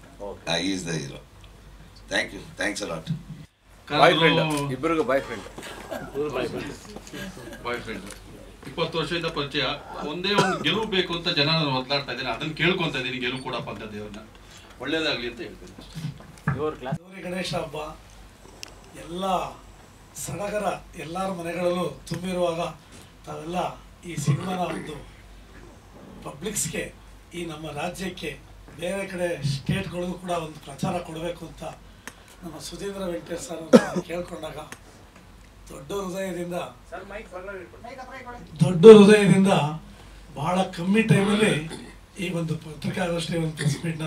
is the hero. Thank you, thanks a lot. ಇಬ್ಬರಿಗೂ ಬಾಯ್ ಫ್ರೆಂಡ್ 20 ವರ್ಷದಿಂದ ಪರಿಚಯ. ಒಂದೇ ಒಂದು ಗೆಲುವು ಬೇಕು ಅಂತ ಜನ ಒದ್ದಾಡ್ತಾ ಇದ್ದೀನಿ, ಅದನ್ನು ಕೇಳ್ಕೊತಾ ಇದ್ದೀನಿ. ಗೆಲುವು ಕೊಡಪ್ಪ ಅಂತ ದೇವ್ರನ್ನ, ಒಳ್ಳೇದಾಗಲಿ ಅಂತ ಹೇಳ್ತೀನಿ. ಗೌರಿ ಗಣೇಶ ಹಬ್ಬ ಎಲ್ಲ ಸಡಗರ ಎಲ್ಲರ ಮನೆಗಳಲ್ಲೂ ತುಂಬಿರುವಾಗ ತಾವೆಲ್ಲ ಈ ಸಿನಿಮಾನ ಒಂದು ಪಬ್ಲಿಕ್ಸ್ಗೆ, ಈ ನಮ್ಮ ರಾಜ್ಯಕ್ಕೆ, ಬೇರೆ ಕಡೆ ಸ್ಟೇಟ್ಗಳಿಗೂ ಕೂಡ ಒಂದು ಪ್ರಚಾರ ಕೊಡಬೇಕು ಅಂತ ನಮ್ಮ ಸುಧೀಂದ್ರ ವೆಂಕಟೇಶ್ ಸರ್ ಕೇಳ್ಕೊಂಡಾಗ ದೊಡ್ಡ ಹೃದಯದಿಂದ ಬಹಳ ಕಮ್ಮಿ ಟೈಮಲ್ಲಿ ಈ ಒಂದು ಪತ್ರಿಕಾಗೋಷ್ಠಿ ಒಂದು ಪ್ರೆಸ್ ಮೀಟ್ನ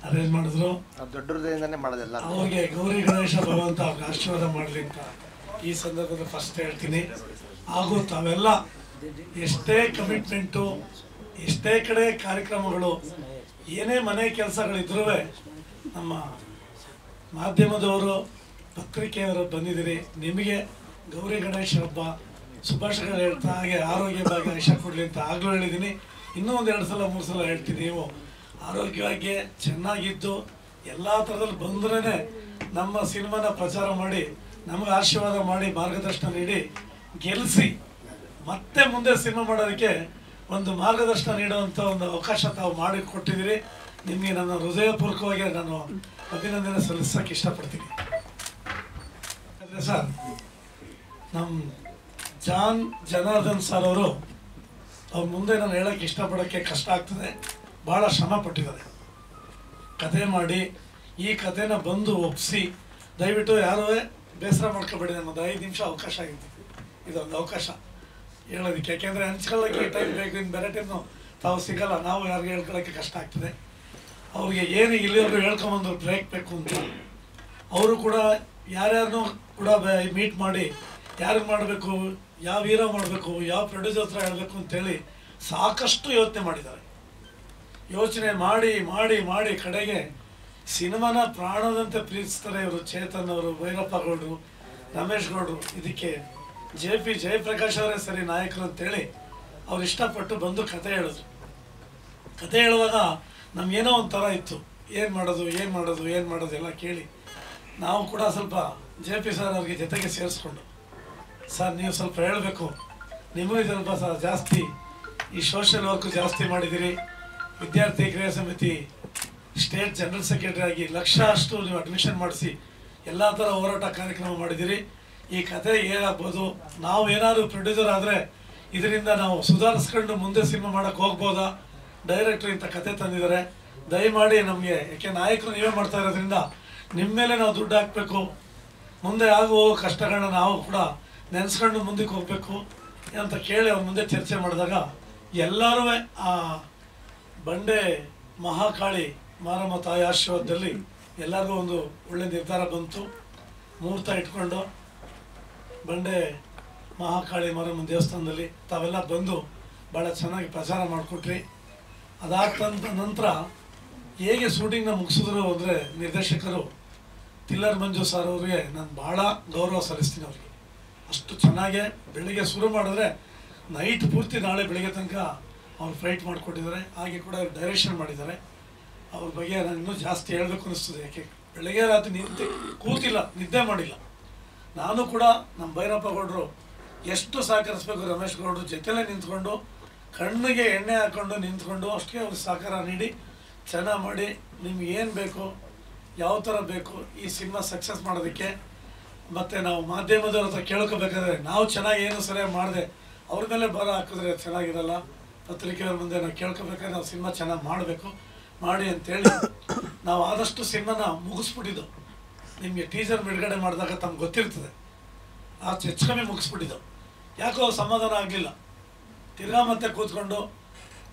ಅರೇಂಜ್ ಮಾಡಿದ್ರು. ದೊಡ್ಡ ಹೃದಯದಿಂದನೇ ಮಾಡೋದಲ್ಲ. ಅವ್ರಿಗೆ ಗೌರಿ ಗಣೇಶ ಭಗವಂತ ಅವ್ರಿಗೆ ಆಶೀರ್ವಾದ ಮಾಡಲಿ ಅಂತ ಈ ಸಂದರ್ಭದಲ್ಲಿ ಫಸ್ಟ್ ಹೇಳ್ತೀನಿ. ಹಾಗೂ ತಾವೆಲ್ಲ ಎಷ್ಟೇ ಕಮಿಟ್ಮೆಂಟು, ಎಷ್ಟೇ ಕಡೆ ಕಾರ್ಯಕ್ರಮಗಳು, ಏನೇ ಮನೆ ಕೆಲಸಗಳಿದ್ರೂ ನಮ್ಮ ಮಾಧ್ಯಮದವರು, ಪತ್ರಿಕೆಯವರು ಬಂದಿದ್ದೀರಿ. ನಿಮಗೆ ಗೌರಿ ಗಣೇಶ ಹಬ್ಬ ಶುಭಾಶಯಗಳು ಹೇಳ್ತಾ, ಹಾಗೆ ಆರೋಗ್ಯ ಭಾಗ್ಯ ಆಯುಷ್ಯ ಕೊಡಲಿ ಅಂತ ಆಗಲೂ ಹೇಳಿದ್ದೀನಿ. ಇನ್ನೂ ಒಂದು 2 ಸಲ 3 ಸಲ ಹೇಳ್ತೀನಿ. ನೀವು ಆರೋಗ್ಯವಾಗಿ ಚೆನ್ನಾಗಿದ್ದು ಎಲ್ಲ ಥರದಲ್ಲಿ ಬಂದ್ರೇ ನಮ್ಮ ಸಿನಿಮಾನ ಪ್ರಚಾರ ಮಾಡಿ, ನಮಗೆ ಆಶೀರ್ವಾದ ಮಾಡಿ, ಮಾರ್ಗದರ್ಶನ ನೀಡಿ ಗೆಲ್ಲಿಸಿ ಮತ್ತೆ ಮುಂದೆ ಸಿನಿಮಾ ಮಾಡೋದಕ್ಕೆ ಒಂದು ಮಾರ್ಗದರ್ಶನ ನೀಡುವಂಥ ಒಂದು ಅವಕಾಶ ತಾವು ಮಾಡಿ ಕೊಟ್ಟಿದ್ದೀರಿ. ನಿಮಗೆ ನನ್ನ ಹೃದಯಪೂರ್ವಕವಾಗಿ ನಾನು ಅಭಿನಂದನೆ ಸಲ್ಲಿಸೋಕ್ಕೆ ಇಷ್ಟಪಡ್ತೀನಿ. ಸರ್, ನಮ್ಮ ಜನಾರ್ದನ್ ಸರ್ ಅವರು ಅವ್ರ ಮುಂದೆ ನಾನು ಹೇಳೋಕ್ಕೆ ಇಷ್ಟಪಡೋಕ್ಕೆ ಕಷ್ಟ ಆಗ್ತದೆ. ಭಾಳ ಶ್ರಮ ಪಟ್ಟಿದ್ದಾರೆ ಕತೆ ಮಾಡಿ. ಈ ಕಥೆನ ಬಂದು ಒಪ್ಪಿಸಿ, ದಯವಿಟ್ಟು ಯಾರೂ ಬೇಸರ ಮಾಡ್ಕೊಬೇಡಿ. ನಮ್ಮದು 5 ನಿಮಿಷ ಅವಕಾಶ ಆಗಿತ್ತು, ಇದೊಂದು ಅವಕಾಶ ಹೇಳೋದಕ್ಕೆ. ಯಾಕೆಂದರೆ ಹಂಚ್ಕೊಳ್ಳೋಕ್ಕೆ ಟೈಮ್ ಬೇಕು, ಇನ್ನು ಬೇರೆ ಟೈಮ್ನು ತಾವು ಸಿಗಲ್ಲ, ನಾವು ಯಾರಿಗೆ ಹೇಳ್ಕೊಳ್ಳೋಕ್ಕೆ ಕಷ್ಟ ಆಗ್ತದೆ. ಅವ್ರಿಗೆ ಏನು ಇಲ್ಲಿವರೆಗೂ ಹೇಳ್ಕೊಂಬಂದು ಬ್ರೇಕ್ ಬೇಕು ಅಂತ ಅವರು ಕೂಡ ಯಾರ್ಯಾರನ್ನೂ ಕೂಡ ಮೀಟ್ ಮಾಡಿ, ಯಾರಿಗೆ ಮಾಡಬೇಕು, ಯಾವ ಹೀರೋ ಮಾಡಬೇಕು, ಯಾವ ಪ್ರೊಡ್ಯೂಸರ್ ಹತ್ರ ಹೇಳಬೇಕು ಅಂತೇಳಿ ಸಾಕಷ್ಟು ಯೋಚನೆ ಮಾಡಿದ್ದಾರೆ. ಯೋಚನೆ ಮಾಡಿ ಮಾಡಿ ಮಾಡಿ ಕಡೆಗೆ ಸಿನಿಮಾನ ಪ್ರಾಣದಂತೆ ಪ್ರೀತಿಸ್ತಾರೆ ಇವರು. ಚೇತನ್ ಅವರು, ಭೈರಪ್ಪ ಗೌಡರು, ರಮೇಶ್ ಗೌಡರು ಇದಕ್ಕೆ ಜಯಪ್ರಕಾಶ್ ಅವರೇ ಸರಿ ನಾಯಕರು ಅಂತೇಳಿ ಅವ್ರು ಇಷ್ಟಪಟ್ಟು ಬಂದು ಕತೆ ಹೇಳಿದ್ರು. ಕತೆ ಹೇಳುವಾಗ ನಮಗೇನೋ ಒಂಥರ ಇತ್ತು, ಏನು ಮಾಡೋದು ಎಲ್ಲ ಕೇಳಿ ನಾವು ಕೂಡ ಸ್ವಲ್ಪ JP ಸರ್ ಅವ್ರಿಗೆ ಜೊತೆಗೆ ಸೇರಿಸ್ಕೊಂಡು, ಸರ್ ನೀವು ಸ್ವಲ್ಪ ಹೇಳಬೇಕು, ನಿಮಗೆ ಸ್ವಲ್ಪ ಜಾಸ್ತಿ ಈ ಸೋಷಿಯಲ್ ವರ್ಕ್ ಜಾಸ್ತಿ ಮಾಡಿದ್ದೀರಿ, ವಿದ್ಯಾರ್ಥಿ ಕ್ರಿಯಾ ಸಮಿತಿ ಸ್ಟೇಟ್ ಜನರಲ್ ಸೆಕ್ರೆಟರಿ ಆಗಿ ಅಷ್ಟು ನೀವು ಅಡ್ಮಿಷನ್ ಮಾಡಿಸಿ ಎಲ್ಲ ಥರ ಹೋರಾಟ ಕಾರ್ಯಕ್ರಮ ಮಾಡಿದ್ದೀರಿ. ಈ ಕತೆ ಏನಾಗ್ಬೋದು, ನಾವು ಏನಾದರೂ ಪ್ರೊಡ್ಯೂಸರ್ ಆದರೆ ಇದರಿಂದ ನಾವು ಸುಧಾರಿಸ್ಕೊಂಡು ಮುಂದೆ ಸಿನಿಮಾ ಮಾಡೋಕ್ಕೆ ಹೋಗ್ಬೋದಾ, ಡೈರೆಕ್ಟ್ರ್ ಇಂಥ ಕತೆ ತಂದಿದ್ದಾರೆ, ದಯಮಾಡಿ ನಮಗೆ, ಯಾಕೆ ನಾಯಕರು ನೀವೇ ಮಾಡ್ತಾ ಇರೋದ್ರಿಂದ ನಿಮ್ಮ ಮೇಲೆ ನಾವು ದುಡ್ಡು ಹಾಕಬೇಕು, ಮುಂದೆ ಆಗುವ ಕಷ್ಟಗಳನ್ನ ನಾವು ಕೂಡ ನೆನೆಸ್ಕೊಂಡು ಮುಂದಕ್ಕೆ ಹೋಗಬೇಕು ಅಂತ ಕೇಳಿ ಅವ್ರ ಮುಂದೆ ಚರ್ಚೆ ಮಾಡಿದಾಗ ಎಲ್ಲರೂ ಆ ಬಂಡೆ ಮಹಾಕಾಳಿ ಮಾರಮ್ಮ ತಾಯಿ ಆಶೀರ್ವಾದದಲ್ಲಿ ಎಲ್ಲರಿಗೂ ಒಂದು ಒಳ್ಳೆ ನಿರ್ಧಾರ ಬಂತು. ಮುಹೂರ್ತ ಇಟ್ಕೊಂಡು ಬಂಡೆ ಮಹಾಕಾಳಿ ಮಾರಮ್ಮ ದೇವಸ್ಥಾನದಲ್ಲಿ ತಾವೆಲ್ಲ ಬಂದು ಭಾಳ ಚೆನ್ನಾಗಿ ಪ್ರಚಾರ ಮಾಡಿಕೊಟ್ರಿ. ಅದಾದ ನಂತರ ಹೇಗೆ ಶೂಟಿಂಗ್ನ ಮುಗಿಸಿದ್ರು ಅಂದರೆ ನಿರ್ದೇಶಕರು ತಿಲ್ಲರ್ ಮಂಜು ಸರ್ ಅವ್ರಿಗೆ ನಾನು ಭಾಳ ಗೌರವ ಸಲ್ಲಿಸ್ತೀನಿ. ಅವ್ರಿಗೆ ಅಷ್ಟು ಚೆನ್ನಾಗೆ ಬೆಳಿಗ್ಗೆ ಶುರು ಮಾಡಿದ್ರೆ ನೈಟ್ ಪೂರ್ತಿ ನಾಳೆ ಬೆಳಿಗ್ಗೆ ತನಕ ಅವ್ರು ಫೈಟ್ ಮಾಡಿಕೊಟ್ಟಿದ್ದಾರೆ. ಹಾಗೆ ಕೂಡ ಅವ್ರು ಡೈರೆಕ್ಷನ್ ಮಾಡಿದ್ದಾರೆ. ಅವ್ರ ಬಗ್ಗೆ ನಾನು ಇನ್ನೂ ಜಾಸ್ತಿ ಹೇಳಬೇಕು ಅನ್ನಿಸ್ತದೆ. ಯಾಕೆ ಬೆಳಗ್ಗೆ ರಾತ್ರಿ ಕೂತಿಲ್ಲ, ನಿದ್ದೆ ಮಾಡಿಲ್ಲ. ನಾನು ಕೂಡ ನಮ್ಮ ಭೈರಪ್ಪ ಗೌಡರು ಎಷ್ಟು ಸಹಕರಿಸ್ಬೇಕು, ರಮೇಶ್ ಗೌಡರು ಜೊತೆಲೇ ನಿಂತ್ಕೊಂಡು ಕಣ್ಣಿಗೆ ಎಣ್ಣೆ ಹಾಕ್ಕೊಂಡು ನಿಂತ್ಕೊಂಡು ಅಷ್ಟೇ ಅವ್ರಿಗೆ ಸಹಕಾರ ನೀಡಿ ಚೆನ್ನಾಗಿ ಮಾಡಿ, ನಿಮ್ಗೆ ಏನು ಬೇಕು, ಯಾವ ಥರ ಬೇಕು ಈ ಸಿನಿಮಾ ಸಕ್ಸಸ್ ಮಾಡೋದಕ್ಕೆ. ಮತ್ತು ನಾವು ಮಾಧ್ಯಮದವ್ರ ಹತ್ರ ಕೇಳ್ಕೋಬೇಕಾದ್ರೆ ನಾವು ಚೆನ್ನಾಗಿ ಏನು ಸರಿಯಾಗಿ ಮಾಡಿದೆ ಅವ್ರ ಮೇಲೆ ಭಾರ ಹಾಕಿದ್ರೆ ಚೆನ್ನಾಗಿರಲ್ಲ. ಪತ್ರಿಕೆಯವ್ರ ಮುಂದೆ ನಾವು ಕೇಳ್ಕೋಬೇಕಾದ್ರೆ ನಾವು ಸಿನಿಮಾ ಚೆನ್ನಾಗಿ ಮಾಡಬೇಕು ಮಾಡಿ ಅಂತೇಳಿ ನಾವು ಆದಷ್ಟು ಸಿನಿಮಾನ ಮುಗಿಸ್ಬಿಟ್ಟಿದ್ದು. ನಿಮಗೆ ಟೀಸರ್ ಬಿಡುಗಡೆ ಮಾಡಿದಾಗ ತಮ್ಗೆ ಗೊತ್ತಿರ್ತದೆ, ಹೆಚ್ಚು ಕಮ್ಮಿ ಮುಗಿಸ್ಬಿಟ್ಟಿದ್ದು. ಯಾಕೋ ಸಮಾಧಾನ ಆಗಲಿಲ್ಲ. ತಿರ್ಗಾ ಮತ್ತೆ ಕೂತ್ಕೊಂಡು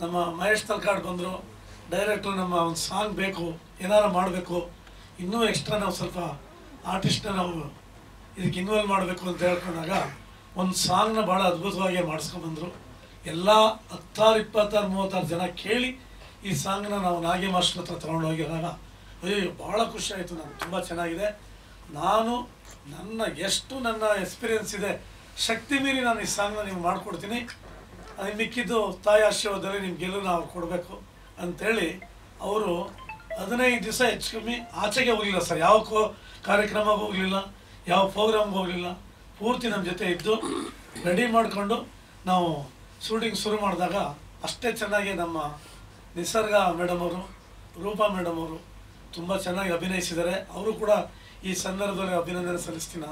ನಮ್ಮ ಮಹೇಶ್ ತಲ್ಕಾಡ್ ಬಂದರು, ಡೈರೆಕ್ಟ್ರು ನಮ್ಮ ಒಂದು ಸಾಂಗ್ ಬೇಕು, ಏನಾರು ಮಾಡಬೇಕು, ಇನ್ನೂ ಎಕ್ಸ್ಟ್ರಾ ನಾವು ಸ್ವಲ್ಪ ಆರ್ಟಿಸ್ಟ್ನ ನಾವು ಇದಕ್ಕೆ ಇನ್ವಾಲ್ವ್ ಮಾಡಬೇಕು ಅಂತ ಹೇಳ್ಕೊಂಡಾಗ ಒಂದು ಸಾಂಗ್ನ ಭಾಳ ಅದ್ಭುತವಾಗಿ ಮಾಡಿಸ್ಕೊಂಡ್ಬಂದರು. ಎಲ್ಲ 16, 26, 36 ಜನ ಕೇಳಿ ಈ ಸಾಂಗ್ನ ನಾವು ನಾಗಿ ಮಾಸ್ಟರ್ ಹತ್ರ ತೊಗೊಂಡೋಗಿರಾಗ ಅಯ್ಯೋ ಭಾಳ ಖುಷಿ ಆಯಿತು. ನಾನು ತುಂಬ ಚೆನ್ನಾಗಿದೆ, ನಾನು ನನ್ನ ಎಕ್ಸ್ಪೀರಿಯೆನ್ಸ್ ಇದೆ, ಶಕ್ತಿ ಮೀರಿ ನಾನು ಈ ಸಾಂಗ್ನ ನೀವು ಮಾಡಿಕೊಡ್ತೀನಿ, ಅದು ಮಿಕ್ಕಿದ್ದು ತಾಯಿ ಆಶೀರ್ವಾದದಲ್ಲಿ ನಿಮ್ಮ ಗೆಲುವು ನಾವು ಕೊಡಬೇಕು ಅಂಥೇಳಿ ಅವರು 15 ದಿವಸ ಹೆಚ್ಚು ಕಮ್ಮಿ ಆಚೆಗೆ ಹೋಗಲಿಲ್ಲ ಸರ್. ಯಾವ ಕಾರ್ಯಕ್ರಮಕ್ಕೆ ಹೋಗಲಿಲ್ಲ, ಯಾವ ಪ್ರೋಗ್ರಾಮ್ಗೆ ಹೋಗಲಿಲ್ಲ, ಪೂರ್ತಿ ನಮ್ಮ ಜೊತೆ ಇದ್ದು ರೆಡಿ ಮಾಡಿಕೊಂಡು ನಾವು ಶೂಟಿಂಗ್ ಶುರು ಮಾಡಿದಾಗ ಅಷ್ಟೇ ಚೆನ್ನಾಗಿ ನಮ್ಮ ನಿಸರ್ಗ ಮೇಡಮ್ ಅವರು, ರೂಪಾ ಮೇಡಮ್ ಅವರು ತುಂಬ ಚೆನ್ನಾಗಿ ಅಭಿನಯಿಸಿದ್ದಾರೆ. ಅವರು ಕೂಡ ಈ ಸಂದರ್ಭದಲ್ಲಿ ಅಭಿನಂದನೆ ಸಲ್ಲಿಸ್ತೀನಿ.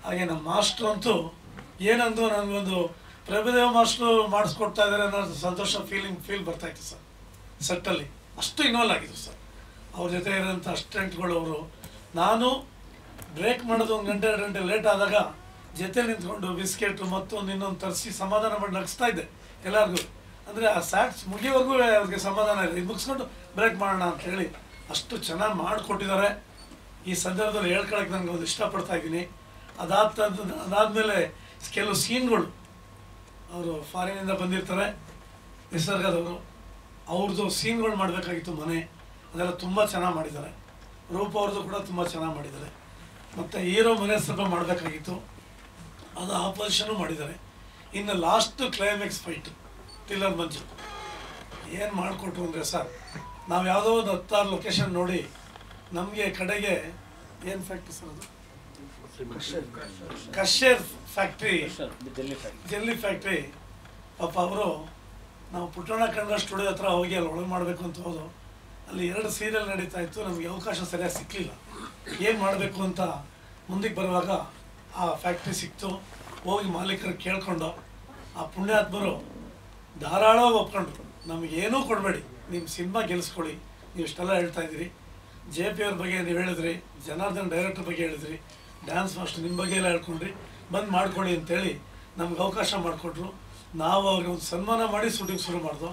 ಹಾಗೆ ನಮ್ಮ ಮಾಸ್ಟ್ರು ಅಂತೂ ಏನಂದು ನನಗೊಂದು ಪ್ರಭುದೇವ ಮಾಸ್ಟ್ರು ಮಾಡಿಸ್ಕೊಡ್ತಾ ಇದ್ದಾರೆ ಅನ್ನೋ ಸಂತೋಷ ಫೀಲ್ ಬರ್ತಾಯಿತ್ತು ಸರ್. ಸೆಟ್ಟಲ್ಲಿ ಅಷ್ಟು ಇನ್ವಾಲ್ವ್ ಆಗಿದ್ರು ಸರ್. ಅವ್ರ ಜೊತೆ ಇರೋಂಥ ಅಸ್ಟೆಂಟ್ಗಳು ಅವರು. ನಾನು ಬ್ರೇಕ್ ಮಾಡೋದು 1 ಗಂಟೆ 2 ಗಂಟೆ ಲೇಟ್ ಆದಾಗ ಜೊತೆ ನಿಂತ್ಕೊಂಡು ಬಿಸ್ಕೆಟು ಮತ್ತೊಂದು ಇನ್ನೊಂದು ತರಿಸಿ ಸಮಾಧಾನ ಮಾಡಿ ನಗಿಸ್ತಾ ಇದ್ದೆ ಎಲ್ಲರಿಗೂ. ಅಂದರೆ ಆ ಸ್ಯಾಕ್ಸ್ ಮುಗಿಯೋವರೆಗೂ ಅವ್ರಿಗೆ ಸಮಾಧಾನ ಇದೆ, ಇದು ಮುಗಿಸ್ಕೊಂಡು ಬ್ರೇಕ್ ಮಾಡೋಣ ಅಂಥೇಳಿ ಅಷ್ಟು ಚೆನ್ನಾಗಿ ಮಾಡಿಕೊಟ್ಟಿದ್ದಾರೆ. ಈ ಸಂದರ್ಭದಲ್ಲಿ ಹೇಳ್ಕೊಳಕ್ಕೆ ನನಗೆ ಒಂದು ಇಷ್ಟಪಡ್ತಾ ಇದ್ದೀನಿ. ಅದಾದಮೇಲೆ ಕೆಲವು ಸೀನ್ಗಳು ಅವರು ಫಾರಿನಿಂದ ಬಂದಿರ್ತಾರೆ ನಿಸರ್ಗದವರು, ಅವ್ರದ್ದು ಸೀನ್ಗಳು ಮಾಡಬೇಕಾಗಿತ್ತು ಮನೆ, ಅದೆಲ್ಲ ತುಂಬ ಚೆನ್ನಾಗಿ ಮಾಡಿದ್ದಾರೆ. ರೂಪ ಅವ್ರದ್ದು ಕೂಡ ತುಂಬ ಚೆನ್ನಾಗಿ ಮಾಡಿದ್ದಾರೆ. ಮತ್ತು ಹೀರೋ ಮನೆ ಸ್ವಲ್ಪ ಮಾಡಬೇಕಾಗಿತ್ತು, ಅದು ಆಪೋಸಿಷನು ಮಾಡಿದ್ದಾರೆ. ಇನ್ನು ಲಾಸ್ಟ್ ಕ್ಲೈಮ್ಯಾಕ್ಸ್ ಫೈಟು ಟಿಲ್ಲರ್ ಮಂಜು ಏನು ಮಾಡಿಕೊಟ್ರು ಅಂದರೆ ಸರ್, ನಾವು ಯಾವುದೋ ಒಂದು 16 ಲೊಕೇಶನ್ ನೋಡಿ ನಮಗೆ ಕಡೆಗೆ ಏನು ಫ್ಯಾಕ್ಟ್ರಿ ಸರ್ ಅದು, ಕಶ್ಯರ್ ಫ್ಯಾಕ್ಟ್ರಿ, ಜೆಲ್ಲಿ ಫ್ಯಾಕ್ಟ್ರಿ. ಪಾಪ ಅವರು ನಾವು ಪುಟ್ಟಣ್ಣ ಕನ್ನಡ ಸ್ಟುಡಿಯೋ ಹತ್ರ ಹೋಗಿ ಅಲ್ಲಿ ಒಳಗೆ ಮಾಡಬೇಕು ಅಂತ ಹೋದು, ಅಲ್ಲಿ 2 ಸೀರಿಯಲ್ ನಡೀತಾ ಇತ್ತು. ನಮಗೆ ಅವಕಾಶ ಸರಿಯಾಗಿ ಸಿಕ್ಕಲಿಲ್ಲ. ಏನು ಮಾಡಬೇಕು ಅಂತ ಮುಂದಕ್ಕೆ ಬರುವಾಗ ಆ ಫ್ಯಾಕ್ಟ್ರಿ ಸಿಕ್ತು. ಹೋಗಿ ಮಾಲೀಕರು ಕೇಳ್ಕೊಂಡು ಆ ಪುಣ್ಯಾತ್ಮರು ಧಾರಾಳವಾಗಿ ಒಪ್ಕೊಂಡ್ರು, ನಮಗೇನೂ ಕೊಡಬೇಡಿ, ನಿಮ್ಮ ಸಿನಿಮಾ ಗೆಲ್ಲಿಸ್ಕೊಳ್ಳಿ, ನೀವು ಇಷ್ಟೆಲ್ಲ ಹೇಳ್ತಾ ಇದ್ದೀರಿ, JP ಅವ್ರ ಬಗ್ಗೆ ನೀವು ಹೇಳಿದ್ರಿ, ಜನಾರ್ದನ್ ಡೈರೆಕ್ಟರ್ ಬಗ್ಗೆ ಹೇಳಿದ್ರಿ, ಡ್ಯಾನ್ಸ್ ಮಾಸ್ಟರ್ ನಿಮ್ಮ ಬಗ್ಗೆ ಎಲ್ಲ ಹೇಳ್ಕೊಂಡ್ರಿ, ಬಂದು ಮಾಡ್ಕೊಳ್ಳಿ ಅಂತೇಳಿ ನಮ್ಗೆ ಅವಕಾಶ ಮಾಡಿಕೊಟ್ರು. ನಾವು ಅವ್ರಿಗೆ ಒಂದು ಸನ್ಮಾನ ಮಾಡಿ ಶೂಟಿಂಗ್ ಶುರು ಮಾಡಿದೋ.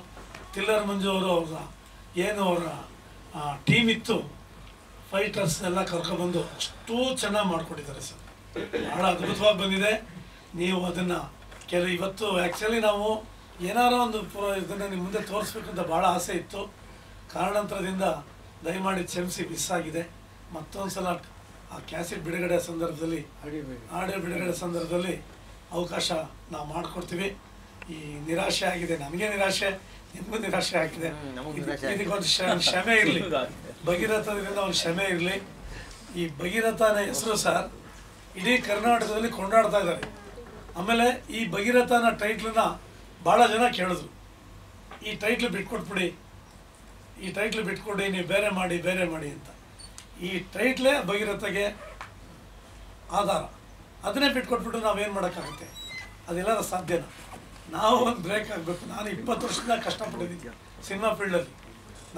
ತಿಲ್ಲರ್ ಮಂಜು ಅವರು ಅವರ ಟೀಮ್ ಇತ್ತು, ಫೈಟರ್ಸ್ ಎಲ್ಲ ಕರ್ಕೊಬಂದು ಅಷ್ಟೂ ಚೆನ್ನಾಗಿ ಮಾಡಿಕೊಟ್ಟಿದ್ದಾರೆ ಸರ್. ಭಾಳ ಅದ್ಭುತವಾಗಿ ಬಂದಿದೆ. ನೀವು ಅದನ್ನು ಇವತ್ತು ಆ್ಯಕ್ಚುಲಿ ನಾವು ಏನಾರೋ ಒಂದು ಇದನ್ನು ನಿಮ್ಮ ಮುಂದೆ ತೋರಿಸ್ಬೇಕು ಅಂತ ಭಾಳ ಆಸೆ ಇತ್ತು. ಕಾರಣಾಂತರದಿಂದ ದಯಮಾಡಿ ಕ್ಷಮಿಸಿ ಮಿಸ್ ಆಗಿದೆ. ಮತ್ತೊಂದು ಸಲ ಆ ಕ್ಯಾಸೆಟ್ ಬಿಡುಗಡೆ ಸಂದರ್ಭದಲ್ಲಿ, ಆಡಿಯೋ ಬಿಡುಗಡೆ ಸಂದರ್ಭದಲ್ಲಿ ಅವಕಾಶ ನಾವು ಮಾಡಿಕೊಡ್ತೀವಿ. ಈ ನಿರಾಶೆ ಆಗಿದೆ, ನನಗೆ ನಿರಾಶೆ, ನಿಮಗೂ ನಿರಾಶೆ ಆಗಿದೆ. ಇದಕ್ಕೊಂದು ಕ್ಷಮೆ ಇರಲಿ, ಭಗೀರಥದಿಂದ ಒಂದು ಕ್ಷಮೆ ಇರಲಿ. ಈ ಭಗೀರಥನ ಹೆಸರು ಸರ್ ಇಡೀ ಕರ್ನಾಟಕದಲ್ಲಿ ಕೊಂಡಾಡ್ತಾ ಇದ್ದಾರೆ. ಆಮೇಲೆ ಈ ಭಗೀರಥನ ಟೈಟ್ಲನ್ನ ಭಾಳ ಜನ ಕೇಳಿದ್ರು, ಈ ಟೈಟ್ಲ್ ಬಿಟ್ಕೊಟ್ಬಿಡಿ, ಈ ಟೈಟ್ಲ್ ಬಿಟ್ಕೊಡಿ, ನೀವು ಬೇರೆ ಮಾಡಿ ಅಂತ. ಈ ಟೈಟ್ಲೇ ಭಗೀರಥಗೆ ಆಧಾರ. ಅದನ್ನೇ ಬಿಟ್ಕೊಟ್ಬಿಟ್ಟು ನಾವೇನು ಮಾಡೋಕ್ಕಾಗುತ್ತೆ? ಅದೆಲ್ಲರ ಸಾಧ್ಯನಾ? ನಾವು ಒಂದು ಬ್ರೇಕ್ ಆಗಬೇಕು. ನಾನು 20 ವರ್ಷದಿಂದ ಕಷ್ಟಪಟ್ಟಿದ್ದೀನಿ ಸಿನಿಮಾ ಫೀಲ್ಡಲ್ಲಿ.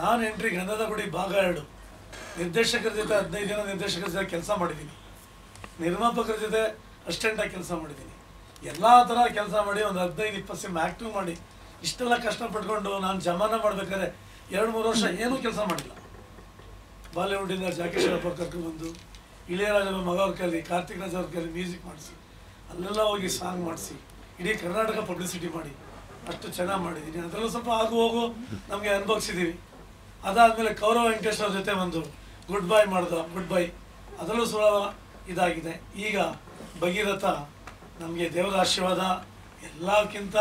ನಾನು ಎಂಟ್ರಿ ಗಂಧದ ಗುಡಿ ಭಾಗ 2 ನಿರ್ದೇಶಕರ ಜೊತೆ 15 ಜನ ನಿರ್ದೇಶಕರ ಜೊತೆ ಕೆಲಸ ಮಾಡಿದ್ದೀನಿ, ನಿರ್ಮಾಪಕರ ಜೊತೆ ಅಸಿಸ್ಟೆಂಟಾಗಿ ಕೆಲಸ ಮಾಡಿದ್ದೀನಿ, ಎಲ್ಲ ಥರ ಕೆಲಸ ಮಾಡಿ ಒಂದು 15-20 ಸಿನಿಮಾ ಆ್ಯಕ್ಟಿಂಗ್ ಮಾಡಿ ಇಷ್ಟೆಲ್ಲ ಕಷ್ಟಪಟ್ಕೊಂಡು ನಾನು ಜಮಾನ ಮಾಡ್ಬೇಕಾದ್ರೆ 2-3 ವರ್ಷ ಏನೂ ಕೆಲಸ ಮಾಡಿಲ್ಲ. ಬಾಲಿವುಡ್ಡಿಂದ ಜಾಕಿ ಶ್ರಾಫ್ ಅವ್ರು ಕರ್ಕೊಂಡ್ಬಂದು ಇಳೆಯರಾಜ ಮಗ ಅವ್ರ ಕೈಲಿ, ಕಾರ್ತಿಕ್ ರಾಜ್ ಅವ್ರ ಕೈಲಿ ಮ್ಯೂಸಿಕ್ ಮಾಡಿಸಿ, ಅಲ್ಲೆಲ್ಲ ಹೋಗಿ ಸಾಂಗ್ ಮಾಡಿಸಿ ಇಡೀ ಕರ್ನಾಟಕ ಪಬ್ಲಿಸಿಟಿ ಮಾಡಿ ಅಷ್ಟು ಚೆನ್ನಾಗಿ ಮಾಡಿದ್ದೀನಿ. ಅದರಲ್ಲೂ ಸ್ವಲ್ಪ ಆಗು ಹೋಗು ನಮಗೆ ಅನುಭವಿಸಿದ್ದೀವಿ. ಅದಾದಮೇಲೆ ಕೌರವ ವೆಂಕಟೇಶ್ ಅವ್ರ ಜೊತೆ ಒಂದು ಗುಡ್ ಬೈ ಗುಡ್ ಬೈ, ಅದರಲ್ಲೂ ಸ್ವಲ್ಪ ಇದಾಗಿದೆ. ಈಗ ಭಗೀರಥ ನಮಗೆ ದೇವರ ಆಶೀರ್ವಾದ, ಎಲ್ಲಕ್ಕಿಂತ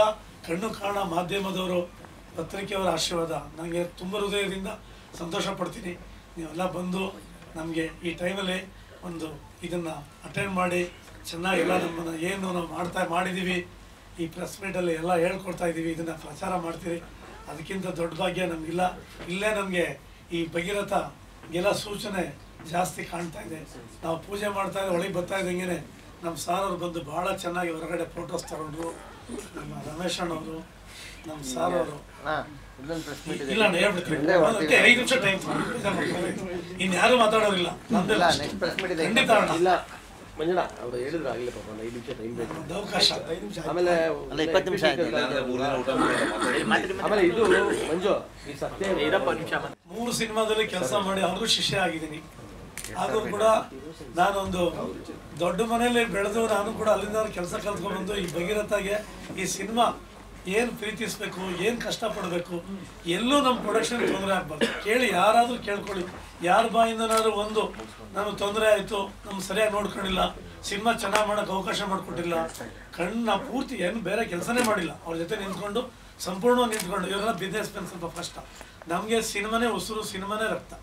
ಕಣ್ಣು ಕಾಣ ಮಾಧ್ಯಮದವರು, ಪತ್ರಿಕೆಯವರ ಆಶೀರ್ವಾದ. ನನಗೆ ತುಂಬ ಹೃದಯದಿಂದ ಸಂತೋಷ ಪಡ್ತೀನಿ. ನೀವೆಲ್ಲ ಬಂದು ನಮಗೆ ಈ ಟೈಮಲ್ಲಿ ಒಂದು ಇದನ್ನು ಅಟೆಂಡ್ ಮಾಡಿ ಚೆನ್ನಾಗೆಲ್ಲ ನಮ್ಮನ್ನು ಏನು ನಾವು ಮಾಡಿದ್ದೀವಿ ಈ ಪ್ರೆಸ್ ಮೀಟಲ್ಲಿ ಎಲ್ಲ ಹೇಳ್ಕೊಡ್ತಾ ಇದ್ದೀವಿ, ಇದನ್ನು ಪ್ರಚಾರ ಮಾಡ್ತೀರಿ. ಅದಕ್ಕಿಂತ ದೊಡ್ಡ ಭಾಗ್ಯ ನಮಗಿಲ್ಲ. ಇಲ್ಲೇ ನಮಗೆ ಈ ಭಗೀರಥಗೆಲ್ಲ ಸೂಚನೆ ಜಾಸ್ತಿ ಕಾಣ್ತಾ ಇದೆ. ನಾವು ಪೂಜೆ ಮಾಡ್ತಾ ಇದ್ದೆ, ಒಳಗೆ ಬರ್ತಾ ಇದ್ದಂಗೆ ನಮ್ಮ ಸಾರವ್ರು ಬಂದು ಭಾಳ ಚೆನ್ನಾಗಿ ಹೊರಗಡೆ ಫೋಟೋಸ್ ತಗೊಂಡ್ರು. ನಮ್ಮ ರಮೇಶ್ ಅಣ್ಣವರು, ನಮ್ಮ ಸಾರವರು. ಇಲ್ಲ ನಾನು ಹೇಳ್ಬಿಡ್ತೀನಿ, 5 ನಿಮಿಷ ಟೈಮ್, ಇನ್ಯಾರು ಮಾತಾಡೋರಿಲ್ಲ. ಖಂಡಿತ ಮಂಜುಳಾ ಅವರು ಹೇಳಿದ್ರು ಆಗಲೇ ಪಾಪ 5 ನಿಮಿಷ ಟೈಮ್ ಬೇಕು, ಅವಕಾಶ. ಆಮೇಲೆ 20 ನಿಮಿಷ ಆಮೇಲೆ ಇದು ಮಂಜು ಈ ಸತ್ಯ 3 ಸಿನಿಮಾದಲ್ಲಿ ಕೆಲಸ ಮಾಡಿ ಅವ್ರಿಗೂ ಶಿಷ್ಯ ಆಗಿದ್ದೀನಿ. ಆದರೂ ಕೂಡ ನಾನೊಂದು ದೊಡ್ಡ ಮನೆಯಲ್ಲಿ ಬೆಳೆದು ನಾನು ಕೂಡ ಅಲ್ಲಿಂದ ಕೆಲಸ ಕಲ್ತ್ಕೊಂಡು ಈ ಭಗೀರಥಗೆ ಈ ಸಿನಿಮಾ ಏನು ಪ್ರೀತಿಸಬೇಕು, ಏನು ಕಷ್ಟಪಡಬೇಕು, ಎಲ್ಲೂ ನಮ್ಮ ಪ್ರೊಡಕ್ಷನ್ ತೊಂದರೆ ಆಗಬಾರ್ದು. ಕೇಳಿ, ಯಾರಾದರೂ ಕೇಳ್ಕೊಳ್ಳಿ, ಯಾರ ಬಾಯಿಂದನಾದರೂ ಒಂದು ನಮಗೆ ತೊಂದರೆ ಆಯಿತು, ನಮ್ಗೆ ಸರಿಯಾಗಿ ನೋಡ್ಕೊಂಡಿಲ್ಲ, ಸಿನಿಮಾ ಚೆನ್ನಾಗಿ ಮಾಡೋಕ್ಕೆ ಅವಕಾಶ ಮಾಡಿಕೊಟ್ಟಿಲ್ಲ, ನಾವು ಪೂರ್ತಿ ಏನು ಬೇರೆ ಕೆಲಸನೇ ಮಾಡಿಲ್ಲ, ಅವ್ರ ಜೊತೆ ನಿಂತ್ಕೊಂಡು ಸಂಪೂರ್ಣವಾಗಿ ನಿಂತ್ಕೊಂಡು. ಇವರೆಲ್ಲ ಬಿಸ್ನೆಸ್ ಮೆನ್ ಸ್ವಲ್ಪ ಕಷ್ಟ. ನಮಗೆ ಸಿನಿಮಾನೇ ಉಸಿರು, ಸಿನಿಮಾನೇ ರಕ್ತ.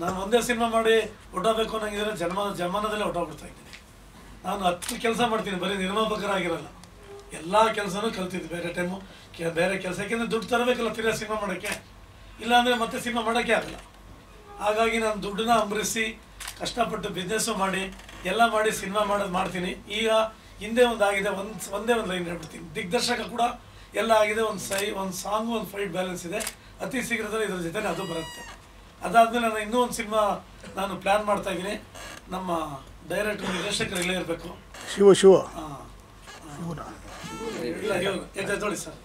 ನಾನು ಒಂದೇ ಸಿನಿಮಾ ಮಾಡಿ ಹೊಟ್ಟೋಗ್ಬೇಕು ಅನ್ನೋಂಗಿದ್ರೆ ಜಮಾನದಲ್ಲೇ ಹೊಟ್ಟೋಗ್ಬಿಡ್ತಾ ಇದ್ದೀನಿ. ನಾನು 10 ಕೆಲಸ ಮಾಡ್ತೀನಿ, ಬರೀ ನಿರ್ಮಾಪಕರಾಗಿರಲ್ಲ, ಎಲ್ಲ ಕೆಲಸನೂ ಕಲ್ತಿದ್ದು. ಬೇರೆ ಟೈಮು ಬೇರೆ ಕೆಲಸ, ಯಾಕೆಂದರೆ ದುಡ್ಡು ತರಬೇಕಲ್ಲ ತಿರ್ಗಾ ಸಿನಿಮಾ ಮಾಡೋಕ್ಕೆ, ಇಲ್ಲಾಂದರೆ ಮತ್ತೆ ಸಿನಿಮಾ ಮಾಡೋಕ್ಕೆ ಆಗಲ್ಲ. ಹಾಗಾಗಿ ನಾನು ದುಡ್ಡನ್ನ ಅಂಬರಿಸಿ ಕಷ್ಟಪಟ್ಟು ಬಿಸ್ನೆಸ್ಸು ಮಾಡಿ ಎಲ್ಲ ಮಾಡಿ ಸಿನಿಮಾ ಮಾಡ್ತೀನಿ. ಈಗ ಹಿಂದೆ ಒಂದಾಗಿದೆ, ಒಂದೇ ಒಂದು ಲೈನ್ ಹೇಳ್ಬಿಡ್ತೀನಿ. ದಿಗ್ದರ್ಶಕ ಕೂಡ ಎಲ್ಲ ಆಗಿದೆ, ಒಂದು ಸಾಂಗು, ಒಂದು ಫೈಟ್ ಬ್ಯಾಲೆನ್ಸ್ ಇದೆ. ಅತಿ ಶೀಘ್ರದಲ್ಲಿ ಇದ್ರ ಜೊತೆ ಅದು ಬರುತ್ತೆ. ಅದಾದಮೇಲೆ ನಾನು ಇನ್ನೂ ಒಂದು ಸಿನಿಮಾ ನಾನು ಪ್ಲ್ಯಾನ್ ಮಾಡ್ತಾಯಿದ್ದೀನಿ. ನಮ್ಮ ಡೈರೆಕ್ಟರ್ ನಿರ್ದೇಶಕರು ಇಲ್ಲೇ ಇರಬೇಕು. ಹಾಂ ಇಲ್ಲ ಇವರು ತೊಳಿ ಸರ್,